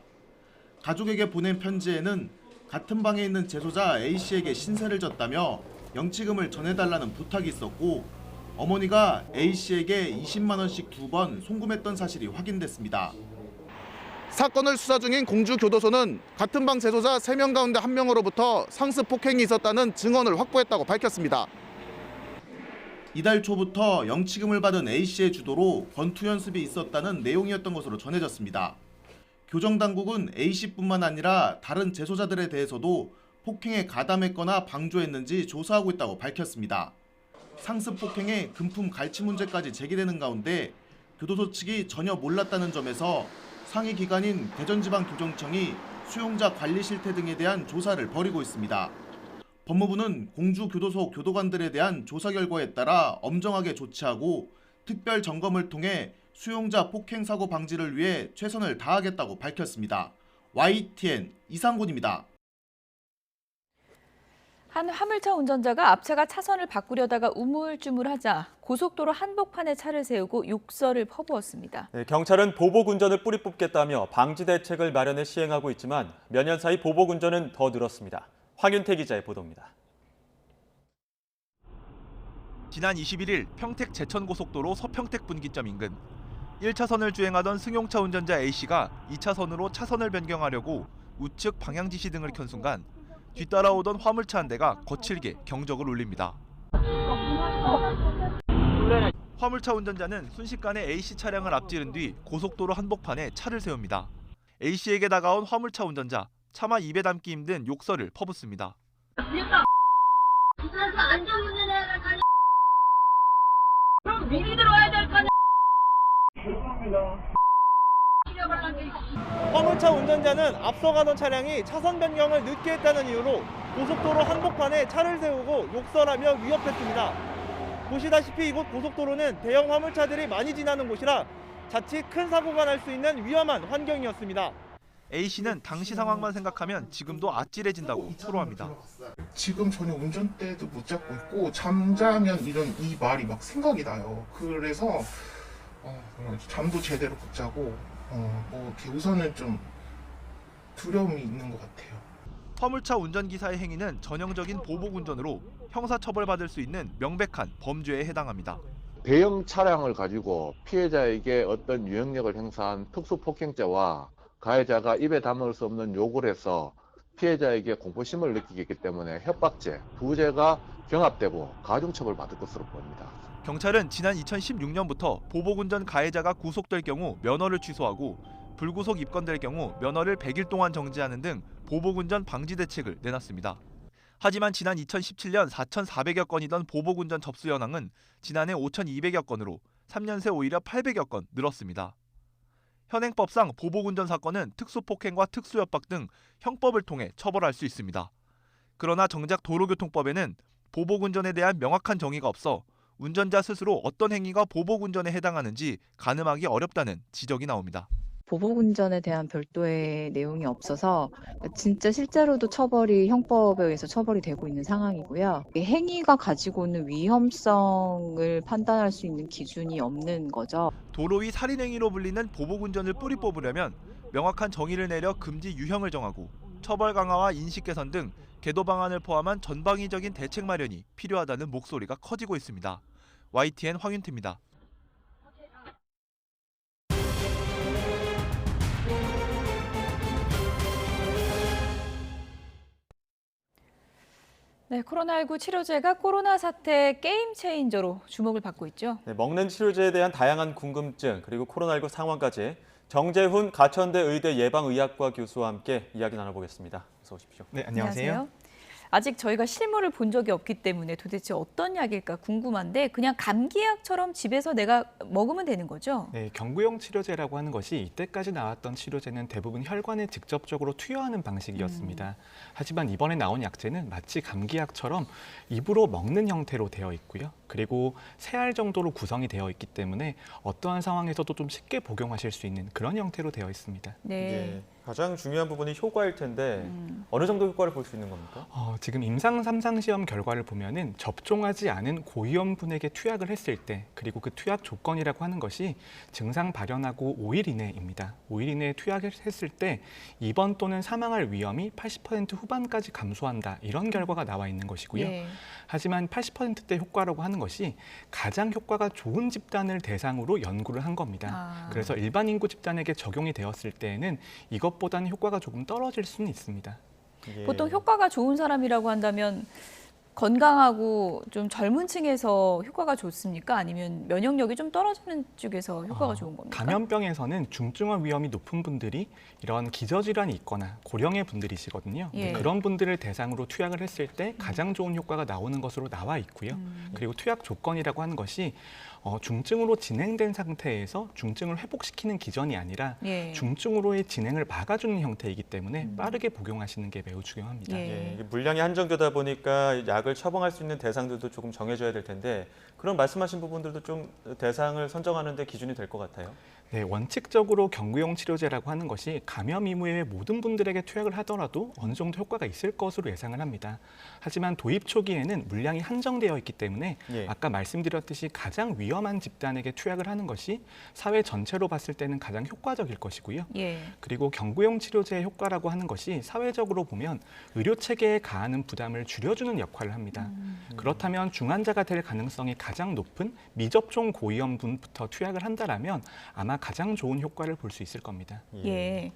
가족에게 보낸 편지에는 같은 방에 있는 재소자 A씨에게 신세를 졌다며 영치금을 전해달라는 부탁이 있었고 어머니가 A씨에게 20만 원씩 2번 송금했던 사실이 확인됐습니다. 사건을 수사 중인 공주교도소는 같은 방 재소자 3명 가운데 1명으로부터 상습 폭행이 있었다는 증언을 확보했다고 밝혔습니다. 이달 초부터 영치금을 받은 A씨의 주도로 권투 연습이 있었다는 내용이었던 것으로 전해졌습니다. 교정당국은 A씨뿐만 아니라 다른 재소자들에 대해서도 폭행에 가담했거나 방조했는지 조사하고 있다고 밝혔습니다. 상습 폭행에 금품 갈취 문제까지 제기되는 가운데 교도소 측이 전혀 몰랐다는 점에서 상위 기관인 대전지방교정청이 수용자 관리 실태 등에 대한 조사를 벌이고 있습니다. 법무부는 공주교도소 교도관들에 대한 조사 결과에 따라 엄정하게 조치하고 특별 점검을 통해 수용자 폭행 사고 방지를 위해 최선을 다하겠다고 밝혔습니다. YTN 이상곤입니다. 한 화물차 운전자가 앞차가 차선을 바꾸려다가 우물쭈물하자 고속도로 한복판에 차를 세우고 욕설을 퍼부었습니다. 네, 경찰은 보복운전을 뿌리 뽑겠다며 방지 대책을 마련해 시행하고 있지만 몇 년 사이 보복운전은 더 늘었습니다. 황윤태 기자의 보도입니다. 지난 21일 평택 제천고속도로 서평택 분기점 인근 1차선을 주행하던 승용차 운전자 A씨가 2차선으로 차선을 변경하려고 우측 방향 지시 등을 켠 순간 뒤따라오던 화물차 한 대가 거칠게 경적을 울립니다. 화물차 운전자는 순식간에 A씨 차량을 앞지른 뒤 고속도로 한복판에 차를 세웁니다. A씨에게 다가온 화물차 운전자, 차마 입에 담기 힘든 욕설을 퍼붓습니다. 그럼 미리 들어와야 될 거 아니야. 화물차 운전자는 앞서가던 차량이 차선 변경을 늦게 했다는 이유로 고속도로 한복판에 차를 세우고 욕설하며 위협했습니다. 보시다시피 이곳 고속도로는 대형 화물차들이 많이 지나는 곳이라 자칫 큰 사고가 날 수 있는 위험한 환경이었습니다. A씨는 당시 상황만 생각하면 지금도 아찔해진다고 토로합니다. 지금 전혀 운전대도 못 잡고 있고 잠자면 이 말이 막 생각이 나요. 그래서 잠도 제대로 못 자고 우선은 좀 두려움이 있는 것 같아요. 화물차 운전기사의 행위는 전형적인 보복운전으로 형사처벌받을 수 있는 명백한 범죄에 해당합니다. 대형 차량을 가지고 피해자에게 어떤 유형력을 행사한 특수폭행죄와 가해자가 입에 담을 수 없는 욕을 해서 피해자에게 공포심을 느끼게 했기 때문에 협박죄 두 죄가 경합되고 가중처벌받을 것으로 보입니다. 경찰은 지난 2016년부터 보복운전 가해자가 구속될 경우 면허를 취소하고 불구속 입건될 경우 면허를 100일 동안 정지하는 등 보복운전 방지 대책을 내놨습니다. 하지만 지난 2017년 4,400여 건이던 보복운전 접수 현황은 지난해 5,200여 건으로 3년 새 오히려 800여 건 늘었습니다. 현행법상 보복운전 사건은 특수폭행과 특수협박 등 형법을 통해 처벌할 수 있습니다. 그러나 정작 도로교통법에는 보복운전에 대한 명확한 정의가 없어 운전자 스스로 어떤 행위가 보복운전에 해당하는지 가늠하기 어렵다는 지적이 나옵니다. 보복운전에 대한 별도의 내용이 없어서 진짜 실제로도 형법에 의해서 처벌이 되고 있는 상황이고요. 행위가 가지고 있는 위험성을 판단할 수 있는 기준이 없는 거죠. 도로 위 살인행위로 불리는 보복운전을 뿌리 뽑으려면 명확한 정의를 내려 금지 유형을 정하고 처벌 강화와 인식 개선 등 계도 방안을 포함한 전방위적인 대책 마련이 필요하다는 목소리가 커지고 있습니다. YTN 황윤태입니다. 네, 코로나19 치료제가 코로나 사태 게임 체인저로 주목을 받고 있죠. 네, 먹는 치료제에 대한 다양한 궁금증 그리고 코로나19 상황까지 정재훈 가천대 의대 예방의학과 교수와 함께 이야기 나눠보겠습니다. 어서 오십시오. 네, 안녕하세요. 아직 저희가 실물을 본 적이 없기 때문에 도대체 어떤 약일까 궁금한데 그냥 감기약처럼 집에서 내가 먹으면 되는 거죠? 네, 경구용 치료제라고 하는 것이 이때까지 나왔던 치료제는 대부분 혈관에 직접적으로 투여하는 방식이었습니다. 하지만 이번에 나온 약제는 마치 감기약처럼 입으로 먹는 형태로 되어 있고요. 그리고 3알 정도로 구성이 되어 있기 때문에 어떠한 상황에서도 좀 쉽게 복용하실 수 있는 그런 형태로 되어 있습니다. 네. 가장 중요한 부분이 효과일 텐데 어느 정도 효과를 볼 수 있는 겁니까? 지금 임상 3상 시험 결과를 보면은 접종하지 않은 고위험군에게 투약을 했을 때 그리고 그 투약 조건이라고 하는 것이 증상 발현하고 5일 이내입니다. 5일 이내에 투약을 했을 때 입원 또는 사망할 위험이 80% 후반까지 감소한다. 이런 결과가 나와 있는 것이고요. 네. 하지만 80%대 효과라고 하는 것이 가장 효과가 좋은 집단을 대상으로 연구를 한 겁니다. 그래서 일반 인구 집단에게 적용이 되었을 때에는 이것보다는 효과가 조금 떨어질 수는 있습니다. 보통 효과가 좋은 사람이라고 한다면 건강하고 좀 젊은 층에서 효과가 좋습니까? 아니면 면역력이 좀 떨어지는 쪽에서 효과가 좋은 겁니까? 감염병에서는 중증화 위험이 높은 분들이 이런 기저질환이 있거나 고령의 분들이시거든요. 예. 그런 분들을 대상으로 투약을 했을 때 가장 좋은 효과가 나오는 것으로 나와 있고요. 그리고 투약 조건이라고 하는 것이 중증으로 진행된 상태에서 중증을 회복시키는 기전이 아니라 예. 중증으로의 진행을 막아주는 형태이기 때문에 빠르게 복용하시는 게 매우 중요합니다. 예, 물량이 한정되다 보니까 약을 처방할 수 있는 대상들도 조금 정해져야 될 텐데 그런 말씀하신 부분들도 좀 대상을 선정하는 데 기준이 될 것 같아요. 네, 원칙적으로 경구용 치료제라고 하는 것이 감염 이후에 모든 분들에게 투약을 하더라도 어느 정도 효과가 있을 것으로 예상을 합니다. 하지만 도입 초기에는 물량이 한정되어 있기 때문에 아까 말씀드렸듯이 가장 위험한 집단에게 투약을 하는 것이 사회 전체로 봤을 때는 가장 효과적일 것이고요. 그리고 경구용 치료제의 효과라고 하는 것이 사회적으로 보면 의료 체계에 가하는 부담을 줄여주는 역할을 합니다. 그렇다면 중환자가 될 가능성이 가장 높은 미접종 고위험군부터 투약을 한다라면 아마 가장 좋은 효과를 볼 수 있을 겁니다. 예.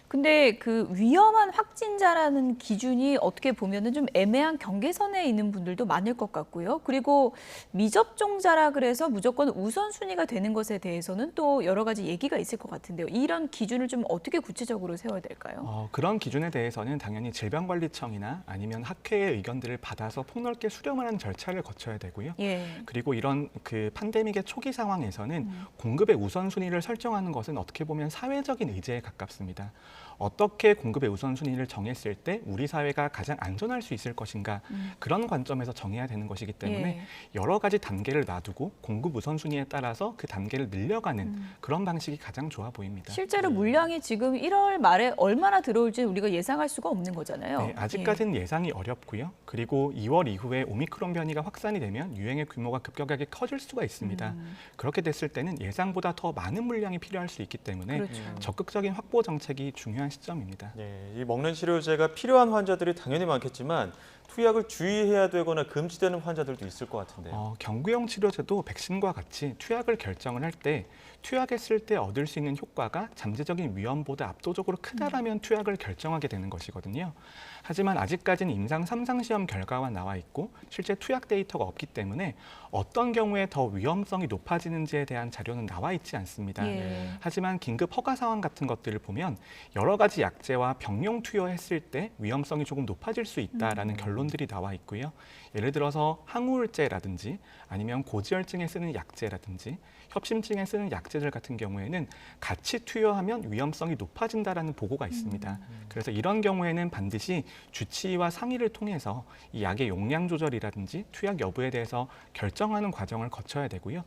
근데 그 위험한 확진자라는 기준이 어떻게 보면은 좀 애매한 경계선에 있는 분들도 많을 것 같고요. 그리고 미접종자라 그래서 무조건 우선순위가 되는 것에 대해서는 또 여러 가지 얘기가 있을 것 같은데요. 이런 기준을 좀 어떻게 구체적으로 세워야 될까요? 그런 기준에 대해서는 당연히 질병관리청이나 아니면 학회의 의견들을 받아서 폭넓게 수렴을 하는 절차를 거쳐야 되고요. 그리고 이런 그 팬데믹의 초기 상황에서는 공급의 우선순위를 설정하는 것은 어떻게 보면 사회적인 의제에 가깝습니다. 어떻게 공급의 우선순위를 정했을 때 우리 사회가 가장 안전할 수 있을 것인가 그런 관점에서 정해야 되는 것이기 때문에 여러 가지 단계를 놔두고 공급 우선순위에 따라서 그 단계를 늘려가는 그런 방식이 가장 좋아 보입니다. 실제로 물량이 지금 1월 말에 얼마나 들어올지 우리가 예상할 수가 없는 거잖아요. 네, 아직까지는 예상이 어렵고요. 그리고 2월 이후에 오미크론 변이가 확산이 되면 유행의 규모가 급격하게 커질 수가 있습니다. 그렇게 됐을 때는 예상보다 더 많은 물량이 필요할 수 있기 때문에 적극적인 확보 정책이 중요한 시점입니다. 이 먹는 치료제가 필요한 환자들이 당연히 많겠지만 투약을 주의해야 되거나 금지되는 환자들도 있을 것 같은데요. 경구용 치료제도 백신과 같이 투약을 결정을 할 때 투약했을 때 얻을 수 있는 효과가 잠재적인 위험보다 압도적으로 크다라면 투약을 결정하게 되는 것이거든요. 하지만 아직까지는 임상 3상 시험 결과가 나와 있고 실제 투약 데이터가 없기 때문에 어떤 경우에 더 위험성이 높아지는지에 대한 자료는 나와 있지 않습니다. 하지만 긴급 허가 상황 같은 것들을 보면 여러 가지 약제와 병용 투여했을 때 위험성이 조금 높아질 수 있다라는 결론들이 나와 있고요. 예를 들어서 항우울제라든지 아니면 고지혈증에 쓰는 약제라든지 협심증에 쓰는 약제들 같은 경우에는 같이 투여하면 위험성이 높아진다라는 보고가 있습니다. 그래서 이런 경우에는 반드시 주치의와 상의를 통해서 이 약의 용량 조절이라든지 투약 여부에 대해서 결정하는 과정을 거쳐야 되고요.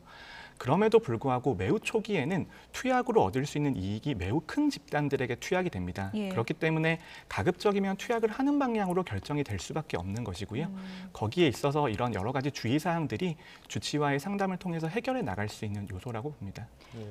그럼에도 불구하고 매우 초기에는 투약으로 얻을 수 있는 이익이 매우 큰 집단들에게 투약이 됩니다. 그렇기 때문에 가급적이면 투약을 하는 방향으로 결정이 될 수밖에 없는 것이고요. 거기에 있어서 이런 여러 가지 주의사항들이 주치의와의 상담을 통해서 해결해 나갈 수 있는 요소라고 봅니다.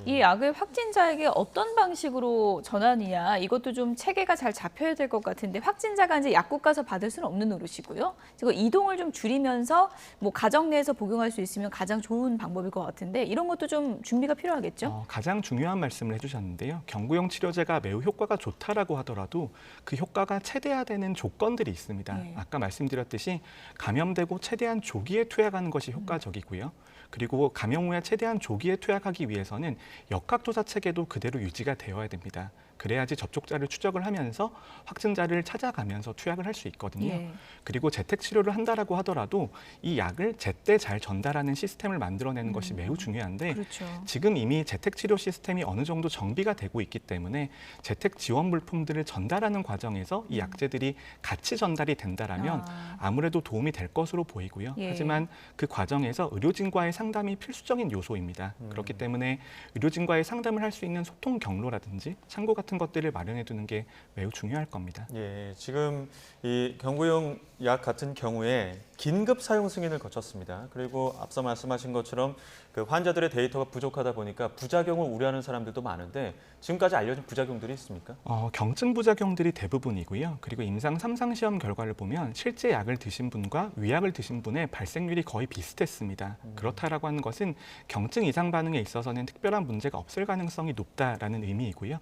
이 약을 확진자에게 어떤 방식으로 전하느냐 이것도 좀 체계가 잘 잡혀야 될 것 같은데 확진자가 이제 약국 가서 받을 수는 없는 노릇이고요. 그리고 이동을 좀 줄이면서 뭐 가정 내에서 복용할 수 있으면 가장 좋은 방법일 것 같은데 이런 것도 좀 준비가 필요하겠죠? 가장 중요한 말씀을 해주셨는데요. 경구용 치료제가 매우 효과가 좋다라고 하더라도 그 효과가 최대화되는 조건들이 있습니다. 아까 말씀드렸듯이 감염되고 최대한 조기에 투약하는 것이 효과적이고요. 그리고 감염 후에 최대한 조기에 투약하기 위해서는 역학조사 체계도 그대로 유지가 되어야 됩니다. 그래야지 접촉자를 추적을 하면서 확진자를 찾아가면서 투약을 할 수 있거든요. 그리고 재택 치료를 한다라고 하더라도 이 약을 제때 잘 전달하는 시스템을 만들어내는 것이 매우 중요한데 지금 이미 재택 치료 시스템이 어느 정도 정비가 되고 있기 때문에 재택 지원 물품들을 전달하는 과정에서 이 약제들이 같이 전달이 된다라면 아무래도 도움이 될 것으로 보이고요. 하지만 그 과정에서 의료진과의 상담이 필수적인 요소입니다. 그렇기 때문에 의료진과의 상담을 할 수 있는 소통 경로라든지 창구 같은 것들을 마련해 두는 게 매우 중요할 겁니다. 지금 이 경구용 약 같은 경우에 긴급 사용 승인을 거쳤습니다. 그리고 앞서 말씀하신 것처럼 그 환자들의 데이터가 부족하다 보니까 부작용을 우려하는 사람들도 많은데 지금까지 알려진 부작용들이 있습니까? 경증 부작용들이 대부분이고요. 그리고 임상 3상 시험 결과를 보면 실제 약을 드신 분과 위약을 드신 분의 발생률이 거의 비슷했습니다. 그렇다라고 하는 것은 경증 이상 반응에 있어서는 특별한 문제가 없을 가능성이 높다라는 의미이고요.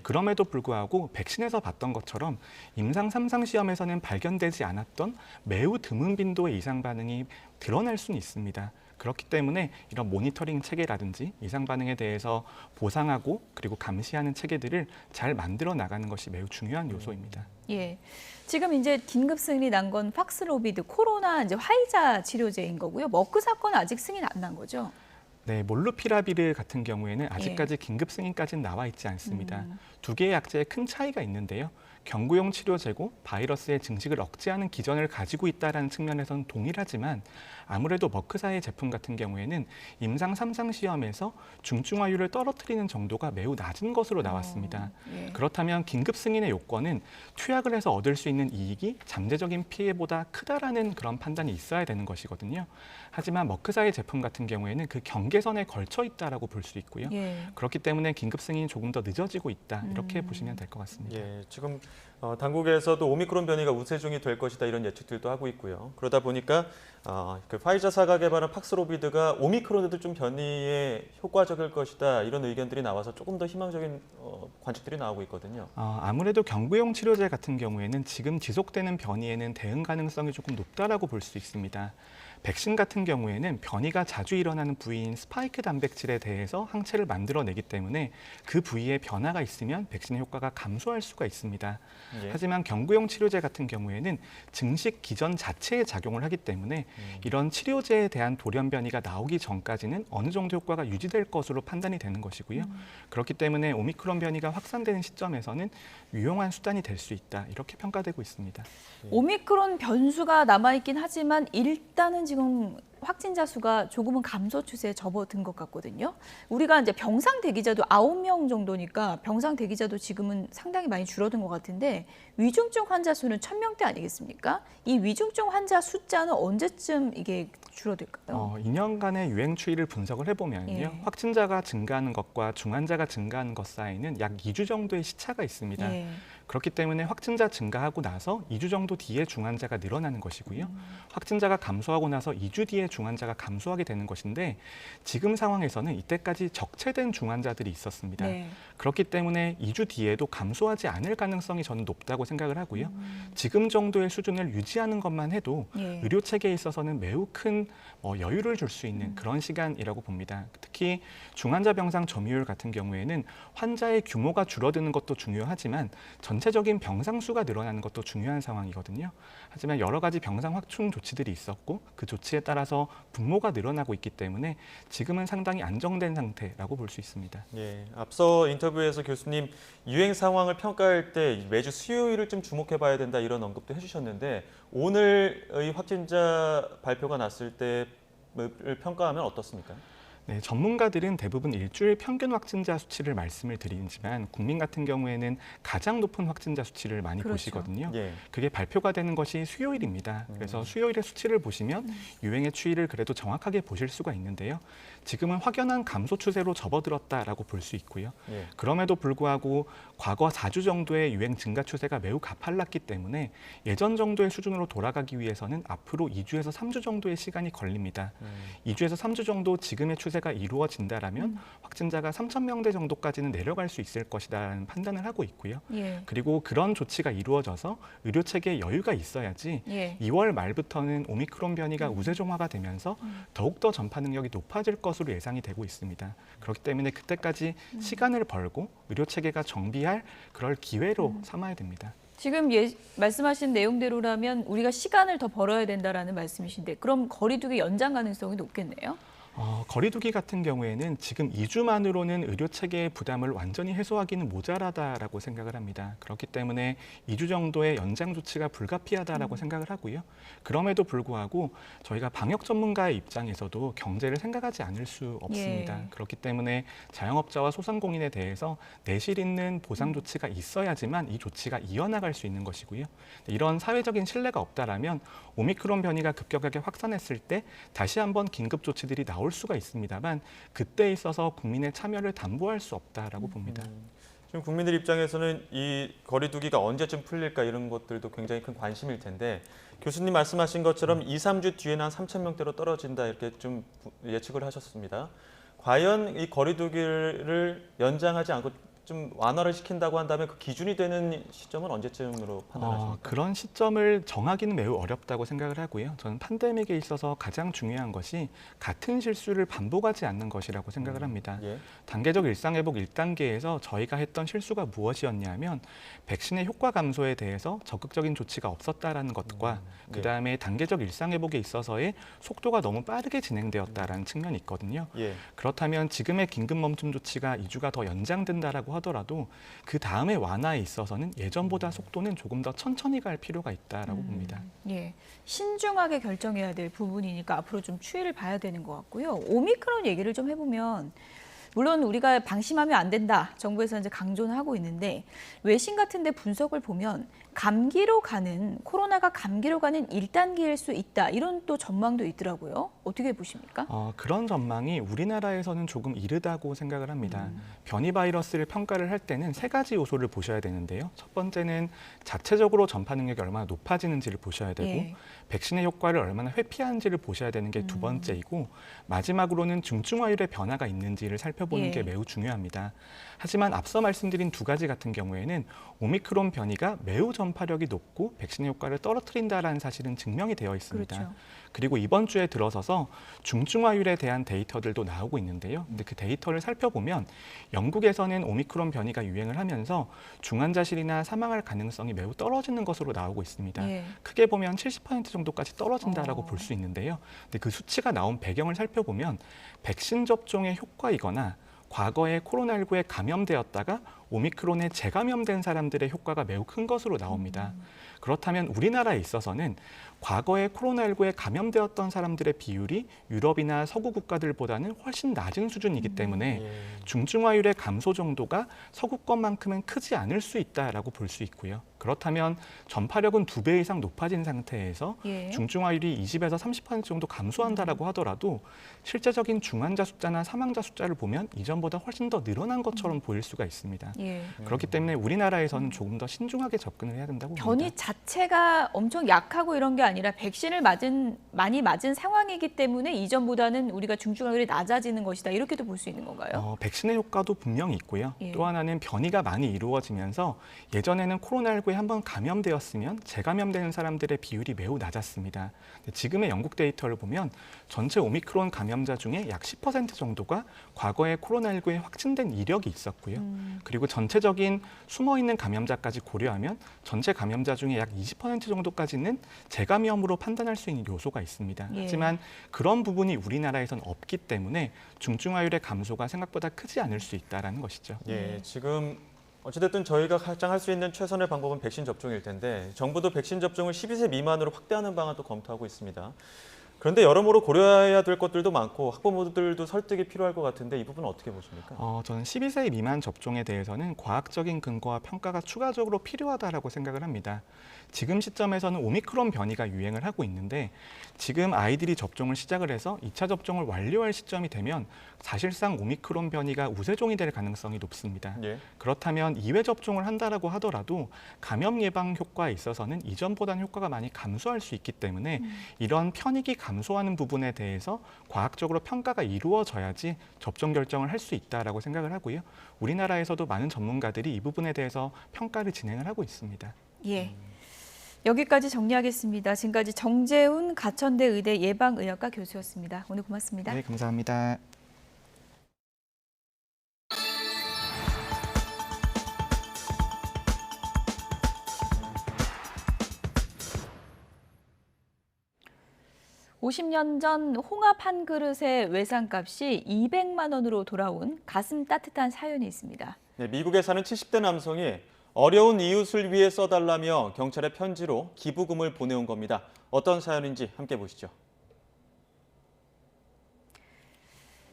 그럼에도 불구하고 백신에서 봤던 것처럼 임상 3상 시험에서는 발견되지 않았던 매우 드문 빈도의 이상 반응이 드러날 수는 있습니다. 그렇기 때문에 이런 모니터링 체계라든지 이상 반응에 대해서 보상하고 그리고 감시하는 체계들을 잘 만들어 나가는 것이 매우 중요한 요소입니다. 지금 이제 긴급 승인이 난 건 팍스로비드 코로나 이제 화이자 치료제인 거고요. 머크 사건은 아직 승인 안 난 거죠? 네, 몰루피라비르 같은 경우에는 아직까지 긴급 승인까지는 나와 있지 않습니다. 두 개의 약제에 큰 차이가 있는데요. 경구용 치료제고 바이러스의 증식을 억제하는 기전을 가지고 있다는 측면에서는 동일하지만 아무래도 머크사의 제품 같은 경우에는 임상 3상 시험에서 중증화율을 떨어뜨리는 정도가 매우 낮은 것으로 나왔습니다. 그렇다면 긴급 승인의 요건은 투약을 해서 얻을 수 있는 이익이 잠재적인 피해보다 크다라는 그런 판단이 있어야 되는 것이거든요. 하지만 머크사의 제품 같은 경우에는 그 경계선에 걸쳐 있다라고 볼 수 있고요. 그렇기 때문에 긴급 승인이 조금 더 늦어지고 있다 이렇게 보시면 될 것 같습니다. 예, 지금 당국에서도 오미크론 변이가 우세종이 될 것이다 이런 예측들도 하고 있고요. 그러다 보니까 그 파이자사가 개발한 팍스로비드가 오미크론에도 좀 변이에 효과적일 것이다 이런 의견들이 나와서 조금 더 희망적인 관측들이 나오고 있거든요. 아무래도 경구용 치료제 같은 경우에는 지금 지속되는 변이에는 대응 가능성이 조금 높다라고 볼 수 있습니다. 백신 같은 경우에는 변이가 자주 일어나는 부위인 스파이크 단백질에 대해서 항체를 만들어내기 때문에 그 부위에 변화가 있으면 백신의 효과가 감소할 수가 있습니다. 하지만 경구용 치료제 같은 경우에는 증식 기전 자체에 작용을 하기 때문에 이런 치료제에 대한 돌연 변이가 나오기 전까지는 어느 정도 효과가 유지될 것으로 판단이 되는 것이고요. 그렇기 때문에 오미크론 변이가 확산되는 시점에서는 유용한 수단이 될 수 있다 이렇게 평가되고 있습니다. 오미크론 변수가 남아있긴 하지만 일단은 지금 확진자 수가 조금은 감소 추세에 접어든 것 같거든요. 우리가 이제 병상 대기자도 9명 정도니까 병상 대기자도 지금은 상당히 많이 줄어든 것 같은데 위중증 환자 수는 1,000명대 아니겠습니까? 이 위중증 환자 숫자는 언제쯤 이게 줄어들까요? 2년간의 유행 추이를 분석을 해보면요. 확진자가 증가하는 것과 중환자가 증가하는 것 사이는 약 2주 정도의 시차가 있습니다. 그렇기 때문에 확진자 증가하고 나서 2주 정도 뒤에 중환자가 늘어나는 것이고요. 확진자가 감소하고 나서 2주 뒤에 중환자가 감소하게 되는 것인데 지금 상황에서는 이때까지 적체된 중환자들이 있었습니다. 그렇기 때문에 2주 뒤에도 감소하지 않을 가능성이 저는 높다고 생각을 하고요. 지금 정도의 수준을 유지하는 것만 해도 의료 체계에 있어서는 매우 큰 여유를 줄 수 있는 그런 시간이라고 봅니다. 특히 중환자 병상 점유율 같은 경우에는 환자의 규모가 줄어드는 것도 중요하지만 전체적인 병상 수가 늘어나는 것도 중요한 상황이거든요. 하지만 여러 가지 병상 확충 조치들이 있었고 그 조치에 따라서 분모가 늘어나고 있기 때문에 지금은 상당히 안정된 상태라고 볼 수 있습니다. 예, 앞서 인터뷰에서 교수님 유행 상황을 평가할 때 매주 수요일을 좀 주목해 봐야 된다 이런 언급도 해주셨는데 오늘의 확진자 발표가 났을 때를 평가하면 어떻습니까? 네, 전문가들은 대부분 일주일 평균 확진자 수치를 말씀을 드리지만 국민 같은 경우에는 가장 높은 확진자 수치를 많이 보시거든요. 그게 발표가 되는 것이 수요일입니다. 그래서 수요일의 수치를 보시면 유행의 추이를 그래도 정확하게 보실 수가 있는데요. 지금은 확연한 감소 추세로 접어들었다라고 볼 수 있고요. 그럼에도 불구하고 과거 4주 정도의 유행 증가 추세가 매우 가팔랐기 때문에 예전 정도의 수준으로 돌아가기 위해서는 앞으로 2주에서 3주 정도의 시간이 걸립니다. 2주에서 3주 정도 지금의 추세가 이루어진다라면 확진자가 3,000명대 정도까지는 내려갈 수 있을 것이다라는 판단을 하고 있고요. 그리고 그런 조치가 이루어져서 의료 체계에 여유가 있어야지 2월 말부터는 오미크론 변이가 우세종화가 되면서 더욱더 전파 능력이 높아질 것으로 예상이 되고 있습니다. 그렇기 때문에 그때까지 시간을 벌고 의료 체계가 정비할 그럴 기회로 삼아야 됩니다. 지금 말씀하신 내용대로라면 우리가 시간을 더 벌어야 된다라는 말씀이신데 그럼 거리두기 연장 가능성이 높겠네요? 거리두기 같은 경우에는 지금 2주만으로는 의료 체계의 부담을 완전히 해소하기는 모자라다라고 생각을 합니다. 그렇기 때문에 2주 정도의 연장 조치가 불가피하다라고 생각을 하고요. 그럼에도 불구하고 저희가 방역 전문가의 입장에서도 경제를 생각하지 않을 수 없습니다. 그렇기 때문에 자영업자와 소상공인에 대해서 내실 있는 보상 조치가 있어야지만 이 조치가 이어나갈 수 있는 것이고요. 이런 사회적인 신뢰가 없다라면 오미크론 변이가 급격하게 확산했을 때 다시 한번 긴급 조치들이 나올 수가 있습니다만 그때에 있어서 국민의 참여를 담보할 수 없다라고 봅니다. 지금 국민들 입장에서는 이 거리두기가 언제쯤 풀릴까 이런 것들도 굉장히 큰 관심일 텐데 교수님 말씀하신 것처럼 2, 3주 뒤에는 한 3,000명대로 떨어진다 이렇게 좀 예측을 하셨습니다. 과연 이 거리두기를 연장하지 않고 좀 완화를 시킨다고 한다면 그 기준이 되는 시점은 언제쯤으로 판단하십니까? 그런 시점을 정하기는 매우 어렵다고 생각을 하고요. 저는 팬데믹에 있어서 가장 중요한 것이 같은 실수를 반복하지 않는 것이라고 생각을 합니다. 단계적 일상회복 1단계에서 저희가 했던 실수가 무엇이었냐면 백신의 효과 감소에 대해서 적극적인 조치가 없었다라는 것과 그다음에 단계적 일상회복에 있어서의 속도가 너무 빠르게 진행되었다라는 측면이 있거든요. 그렇다면 지금의 긴급 멈춤 조치가 2주가 더 연장된다라고 하더라도 그 다음에 완화에 있어서는 예전보다 속도는 조금 더 천천히 갈 필요가 있다라고 봅니다. 예, 신중하게 결정해야 될 부분이니까 앞으로 좀 추이를 봐야 되는 것 같고요. 오미크론 얘기를 좀 해보면 물론 우리가 방심하면 안 된다. 정부에서 이제 강조는 하고 있는데 외신 같은 데 분석을 보면 코로나가 감기로 가는 1단계일 수 있다. 이런 또 전망도 있더라고요. 어떻게 보십니까? 그런 전망이 우리나라에서는 조금 이르다고 생각을 합니다. 변이 바이러스를 평가를 할 때는 3가지 요소를 보셔야 되는데요. 첫 번째는 자체적으로 전파 능력이 얼마나 높아지는지를 보셔야 되고 예. 백신의 효과를 얼마나 회피하는지를 보셔야 되는 게 2번째이고 마지막으로는 중증화율의 변화가 있는지를 살펴보는 예. 게 매우 중요합니다. 하지만 앞서 말씀드린 2가지 같은 경우에는 오미크론 변이가 매우 전파력이 높고 백신의 효과를 떨어뜨린다는 사실은 증명이 되어 있습니다. 그렇죠. 그리고 이번 주에 들어서서 중증화율에 대한 데이터들도 나오고 있는데요. 근데 그 데이터를 살펴보면 영국에서는 오미크론 변이가 유행을 하면서 중환자실이나 사망할 가능성이 매우 떨어지는 것으로 나오고 있습니다. 예. 크게 보면 70% 정도까지 떨어진다라고 볼 수 있는데요. 근데 그 수치가 나온 배경을 살펴보면 백신 접종의 효과이거나 과거에 코로나19에 감염되었다가 오미크론에 재감염된 사람들의 효과가 매우 큰 것으로 나옵니다. 그렇다면 우리나라에 있어서는 과거에 코로나19에 감염되었던 사람들의 비율이 유럽이나 서구 국가들보다는 훨씬 낮은 수준이기 때문에 중증화율의 감소 정도가 서구권만큼은 크지 않을 수 있다라고 볼 수 있고요. 그렇다면 전파력은 2배 이상 높아진 상태에서 예. 중증화율이 20에서 30% 정도 감소한다라고 하더라도 실제적인 중환자 숫자나 사망자 숫자를 보면 이전보다 훨씬 더 늘어난 것처럼 보일 수가 있습니다. 예. 그렇기 때문에 우리나라에서는 조금 더 신중하게 접근을 해야 된다고 봅니다. 변이 자체가 엄청 약하고 이런 게 아니라 백신을 많이 맞은 상황이기 때문에 이전보다는 우리가 중증화율이 낮아지는 것이다. 이렇게도 볼 수 있는 건가요? 백신의 효과도 분명히 있고요. 예. 또 하나는 변이가 많이 이루어지면서 예전에는 코로나19에 한번 감염되었으면 재감염되는 사람들의 비율이 매우 낮았습니다. 지금의 영국 데이터를 보면 전체 오미크론 감염자 중에 약 10% 정도가 과거에 코로나19에 확진된 이력이 있었고요. 그리고 전체적인 숨어있는 감염자까지 고려하면 전체 감염자 중에 약 20% 정도까지는 재감염으로 판단할 수 있는 요소가 있습니다. 예. 하지만 그런 부분이 우리나라에선 없기 때문에 중증화율의 감소가 생각보다 크지 않을 수 있다는 것이죠. 예, 지금 어찌됐든 저희가 가장 할 수 있는 최선의 방법은 백신 접종일 텐데 정부도 백신 접종을 12세 미만으로 확대하는 방안도 검토하고 있습니다. 그런데 여러모로 고려해야 될 것들도 많고 학부모들도 설득이 필요할 것 같은데 이 부분은 어떻게 보십니까? 저는 12세 미만 접종에 대해서는 과학적인 근거와 평가가 추가적으로 필요하다고 생각을 합니다. 지금 시점에서는 오미크론 변이가 유행을 하고 있는데 지금 아이들이 접종을 시작을 해서 2차 접종을 완료할 시점이 되면 사실상 오미크론 변이가 우세종이 될 가능성이 높습니다. 예. 그렇다면 2회 접종을 한다라고 하더라도 감염 예방 효과에 있어서는 이전보다는 효과가 많이 감소할 수 있기 때문에 이런 편익이 감소하는 부분에 대해서 과학적으로 평가가 이루어져야지 접종 결정을 할 수 있다라고 생각을 하고요. 우리나라에서도 많은 전문가들이 이 부분에 대해서 평가를 진행을 하고 있습니다. 예. 여기까지 정리하겠습니다. 지금까지 정재훈 가천대 의대 예방의학과 교수였습니다. 오늘 고맙습니다. 네, 감사합니다. (50년) 전 홍합 한 그릇의 외상값이 200만 원으로 돌아온 가슴 따뜻한 사연이 있습니다. 네, 미국에 사는 70대 남성이 어려운 이웃을 위해 써달라며 경찰에 편지로 기부금을 보내온 겁니다. 어떤 사연인지 함께 보시죠.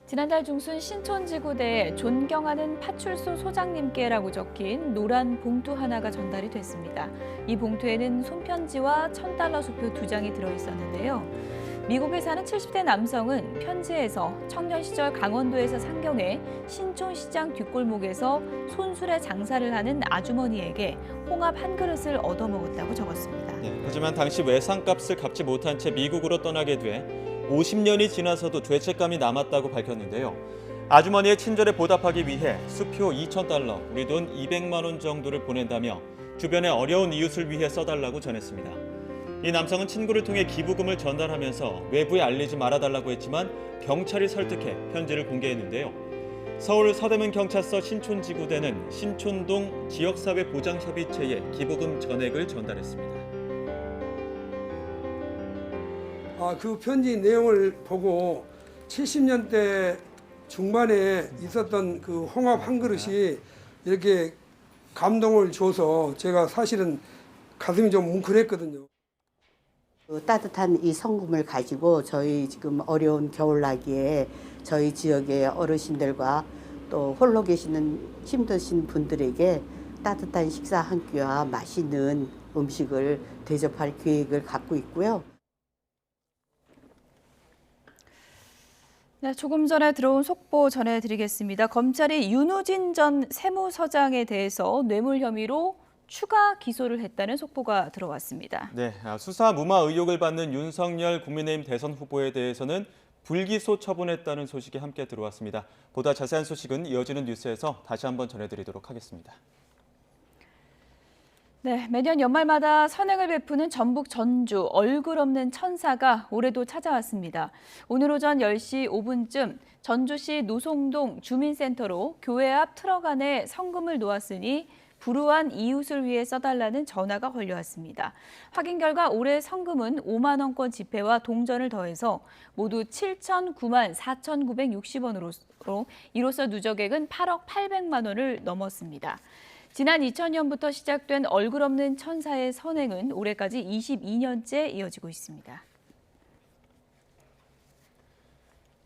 지난달 중순 신촌지구대에 존경하는 파출소 소장님께라고 적힌 노란 봉투 하나가 전달이 됐습니다. 이 봉투에는 손편지와 $1000 수표 2장이 들어있었는데요. 미국에 사는 70대 남성은 편지에서 청년 시절 강원도에서 상경해 신촌시장 뒷골목에서 손수레 장사를 하는 아주머니에게 홍합 한 그릇을 얻어먹었다고 적었습니다. 네, 하지만 당시 외상값을 갚지 못한 채 미국으로 떠나게 돼 50년이 지나서도 죄책감이 남았다고 밝혔는데요. 아주머니의 친절에 보답하기 위해 수표 $2000, 우리 돈 200만 원 정도를 보낸다며 주변의 어려운 이웃을 위해 써달라고 전했습니다. 이 남성은 친구를 통해 기부금을 전달하면서 외부에 알리지 말아달라고 했지만 경찰이 설득해 편지를 공개했는데요. 서울 서대문 경찰서 신촌지구대는 신촌동 지역사회보장협의체에 기부금 전액을 전달했습니다. 그 편지 내용을 보고 70년대 중반에 있었던 그 홍합 한 그릇이 이렇게 감동을 줘서 제가 사실은 가슴이 좀 뭉클했거든요. 따뜻한 이 성금을 가지고 저희 지금 어려운 겨울나기에 저희 지역의 어르신들과 또 홀로 계시는 힘드신 분들에게 따뜻한 식사 한 끼와 맛있는 음식을 대접할 계획을 갖고 있고요. 네, 조금 전에 들어온 속보 전해드리겠습니다. 검찰이 윤우진 전 세무서장에 대해서 뇌물 혐의로 추가 기소를 했다는 속보가 들어왔습니다. 네, 수사 무마 의혹을 받는 윤석열 국민의힘 대선 후보에 대해서는 불기소 처분했다는 소식이 함께 들어왔습니다. 보다 자세한 소식은 이어지는 뉴스에서 다시 한번 전해드리도록 하겠습니다. 네, 매년 연말마다 선행을 베푸는 전북 전주 얼굴 없는 천사가 올해도 찾아왔습니다. 오늘 오전 10시 5분쯤 전주시 노송동 주민센터로 교회 앞 트럭 안에 성금을 놓았으니 불우한 이웃을 위해 써달라는 전화가 걸려왔습니다. 확인 결과 올해 성금은 5만 원권 지폐와 동전을 더해서 모두 7,009만 4,960원으로 이로써 누적액은 8억 800만 원을 넘었습니다. 지난 2000년부터 시작된 얼굴 없는 천사의 선행은 올해까지 22년째 이어지고 있습니다.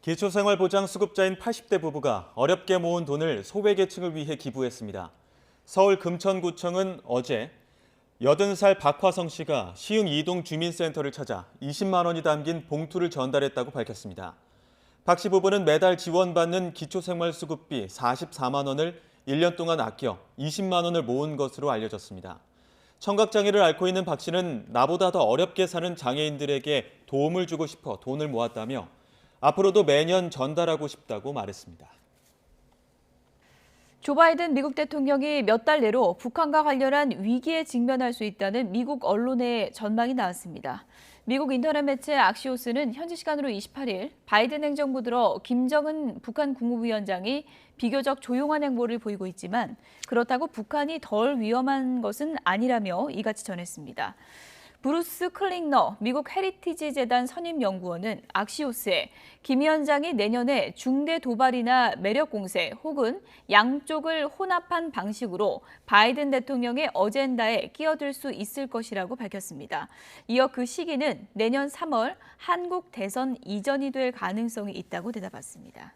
기초생활보장 수급자인 80대 부부가 어렵게 모은 돈을 소외계층을 위해 기부했습니다. 서울 금천구청은 어제 80살 박화성 씨가 시흥 이동 주민센터를 찾아 20만 원이 담긴 봉투를 전달했다고 밝혔습니다. 박 씨 부부는 매달 지원받는 기초생활수급비 44만 원을 1년 동안 아껴 20만 원을 모은 것으로 알려졌습니다. 청각장애를 앓고 있는 박 씨는 나보다 더 어렵게 사는 장애인들에게 도움을 주고 싶어 돈을 모았다며 앞으로도 매년 전달하고 싶다고 말했습니다. 조 바이든 미국 대통령이 몇 달 내로 북한과 관련한 위기에 직면할 수 있다는 미국 언론의 전망이 나왔습니다. 미국 인터넷 매체 악시오스는 현지 시간으로 28일 바이든 행정부 들어 김정은 북한 국무위원장이 비교적 조용한 행보를 보이고 있지만 그렇다고 북한이 덜 위험한 것은 아니라며 이같이 전했습니다. 브루스 클링너 미국 헤리티지 재단 선임 연구원은 악시오스에 김 위원장이 내년에 중대 도발이나 매력 공세 혹은 양쪽을 혼합한 방식으로 바이든 대통령의 어젠다에 끼어들 수 있을 것이라고 밝혔습니다. 이어 그 시기는 내년 3월 한국 대선 이전이 될 가능성이 있다고 대답했습니다.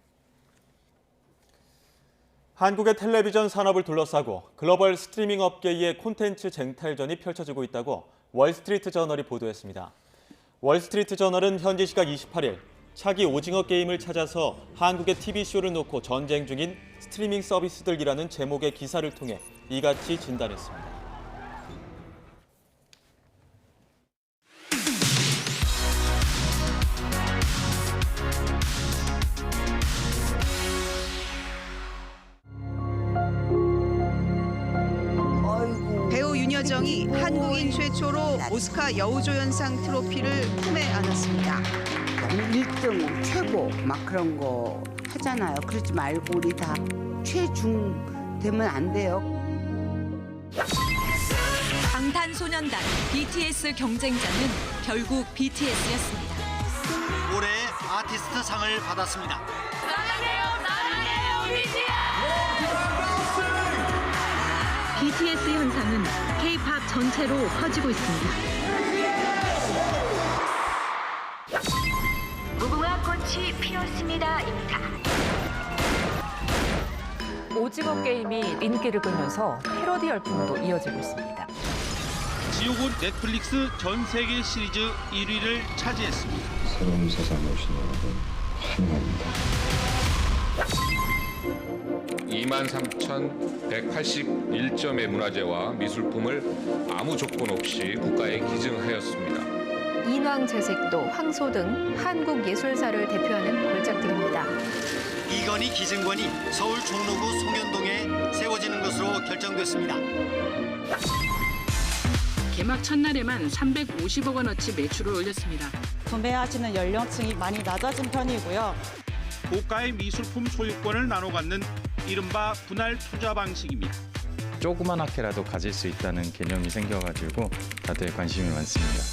한국의 텔레비전 산업을 둘러싸고 글로벌 스트리밍 업계의 콘텐츠 쟁탈전이 펼쳐지고 있다고 월스트리트 저널이 보도했습니다. 월스트리트 저널은 현지 시각 28일 차기 오징어 게임을 찾아서 한국의 TV쇼를 놓고 전쟁 중인 스트리밍 서비스들이라는 제목의 기사를 통해 이같이 진단했습니다. 배우 윤여정이 한국인 최초로 오스카 여우조연상 트로피를 품에 안았습니다. 너무 1등 최고 막 그런 거 하잖아요. 그러지 말고 우리 다 최중 되면 안 돼요. 방탄소년단 BTS 경쟁자는 결국 BTS였습니다. 올해의 아티스트 상을 받았습니다. 사랑해요 BTS 현상은 K-팝 전체로 퍼지고 있습니다. 무궁화 꽃이 피었습니다입니다. 오징어 게임이 인기를 끌면서 패러디 열풍도 이어지고 있습니다. 지옥은 넷플릭스 전 세계 시리즈 1위를 차지했습니다. 새로운 세상에 오신 여러분 환영합니다. 23,181점의 문화재와 미술품을 아무 조건 없이 국가에 기증하였습니다. 인왕제색도, 황소 등 한국 예술사를 대표하는 걸작들입니다. 이건희 기증관이 서울 종로구 송현동에 세워지는 것으로 결정됐습니다. 개막 첫날에만 350억 원어치 매출을 올렸습니다. 구매하시는 연령층이 많이 낮아진 편이고요. 고가의 미술품 소유권을 나눠 갖는 이른바 분할 투자 방식입니다. 조그만하게라도 가질 수 있다는 개념이 생겨가지고 다들 관심이 많습니다.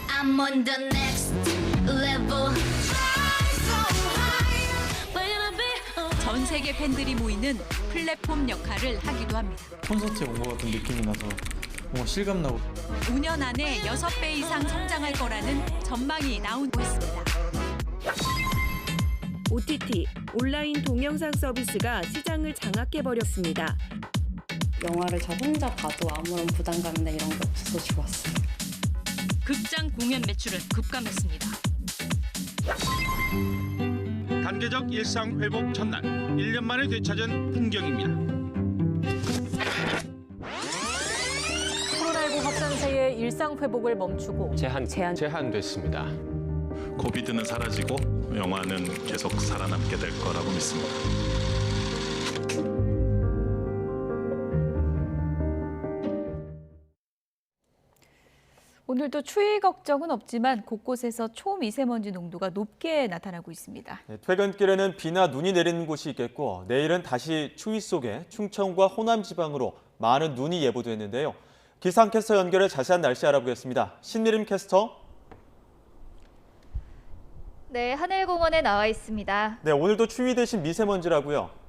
I'm on the next level. 전 전 세계 팬들이 모이는 플랫폼 역할을 하기도 합니다. 콘서트에 온 것 같은 느낌이 나서 뭔가 실감나고 5년 안에 6배 이상 성장할 거라는 전망이 나오고 있습니다. OTT, 온라인 동영상 서비스가 시장을 장악해버렸습니다. 영화를 저 혼자 봐도 아무런 부담감이나 이런 게 없어서 좋았어요. 극장 공연 매출은 급감했습니다. 단계적 일상 회복 첫날, 1년 만에 되찾은 풍경입니다. 코로나19 확산세의 일상 회복을 멈추고 제한됐습니다. 코비드는 사라지고 영화는 계속 살아남게 될 거라고 믿습니다. 오늘도 추위 걱정은 없지만 곳곳에서 초미세먼지 농도가 높게 나타나고 있습니다. 퇴근길에는 비나 눈이 내리는 곳이 있겠고 내일은 다시 추위 속에 충청과 호남 지방으로 많은 눈이 예보됐는데요. 기상캐스터 연결해 자세한 날씨 알아보겠습니다. 신미림 캐스터. 네, 하늘공원에 나와 있습니다. 네, 오늘도 추위 대신 미세먼지라고요.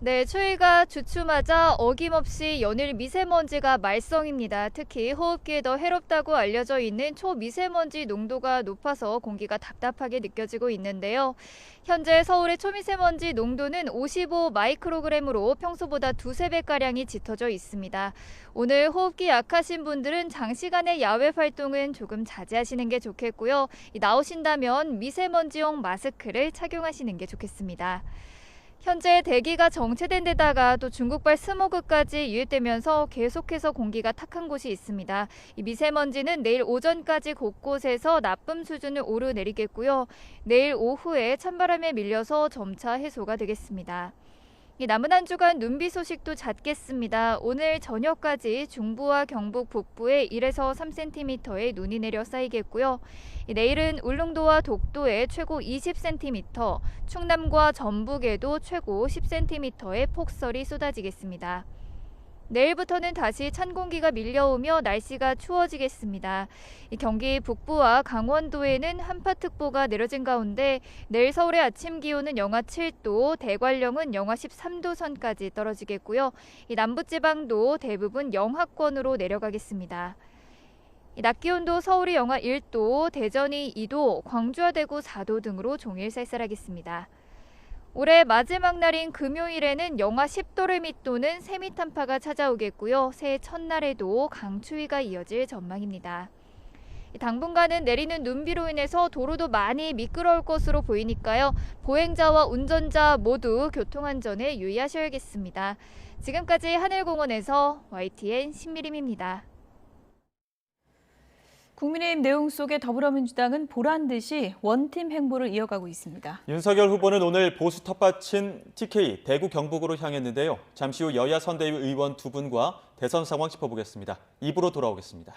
네, 추위가 주춤하자 어김없이 연일 미세먼지가 말썽입니다. 특히 호흡기에 더 해롭다고 알려져 있는 초미세먼지 농도가 높아서 공기가 답답하게 느껴지고 있는데요. 현재 서울의 초미세먼지 농도는 55 마이크로그램으로 평소보다 2~3배가량이 짙어져 있습니다. 오늘 호흡기 약하신 분들은 장시간의 야외 활동은 조금 자제하시는 게 좋겠고요. 나오신다면 미세먼지용 마스크를 착용하시는 게 좋겠습니다. 현재 대기가 정체된 데다가 또 중국발 스모그까지 유입되면서 계속해서 공기가 탁한 곳이 있습니다. 이 미세먼지는 내일 오전까지 곳곳에서 나쁨 수준을 오르내리겠고요. 내일 오후에 찬바람에 밀려서 점차 해소가 되겠습니다. 남은 한 주간 눈비 소식도 잦겠습니다. 오늘 저녁까지 중부와 경북 북부에 1에서 3cm의 눈이 내려 쌓이겠고요. 내일은 울릉도와 독도에 최고 20cm, 충남과 전북에도 최고 10cm의 폭설이 쏟아지겠습니다. 내일부터는 다시 찬 공기가 밀려오며 날씨가 추워지겠습니다. 경기 북부와 강원도에는 한파특보가 내려진 가운데 내일 서울의 아침 기온은 영하 7도, 대관령은 영하 13도 선까지 떨어지겠고요. 남부지방도 대부분 영하권으로 내려가겠습니다. 낮 기온도 서울이 영하 1도, 대전이 2도, 광주와 대구 4도 등으로 종일 쌀쌀하겠습니다. 올해 마지막 날인 금요일에는 영하 10도를 밑도는 세미탄파가 찾아오겠고요. 새해 첫날에도 강추위가 이어질 전망입니다. 당분간은 내리는 눈비로 인해서 도로도 많이 미끄러울 것으로 보이니까요. 보행자와 운전자 모두 교통안전에 유의하셔야겠습니다. 지금까지 하늘공원에서 YTN 신미림입니다. 국민의힘 내용 속에 더불어민주당은 보란듯이 원팀 행보를 이어가고 있습니다. 윤석열 후보는 오늘 보수 텃밭인 TK 대구 경북으로 향했는데요. 잠시 후 여야 선대위 의원 2분과 대선 상황 짚어보겠습니다. 2부로 돌아오겠습니다.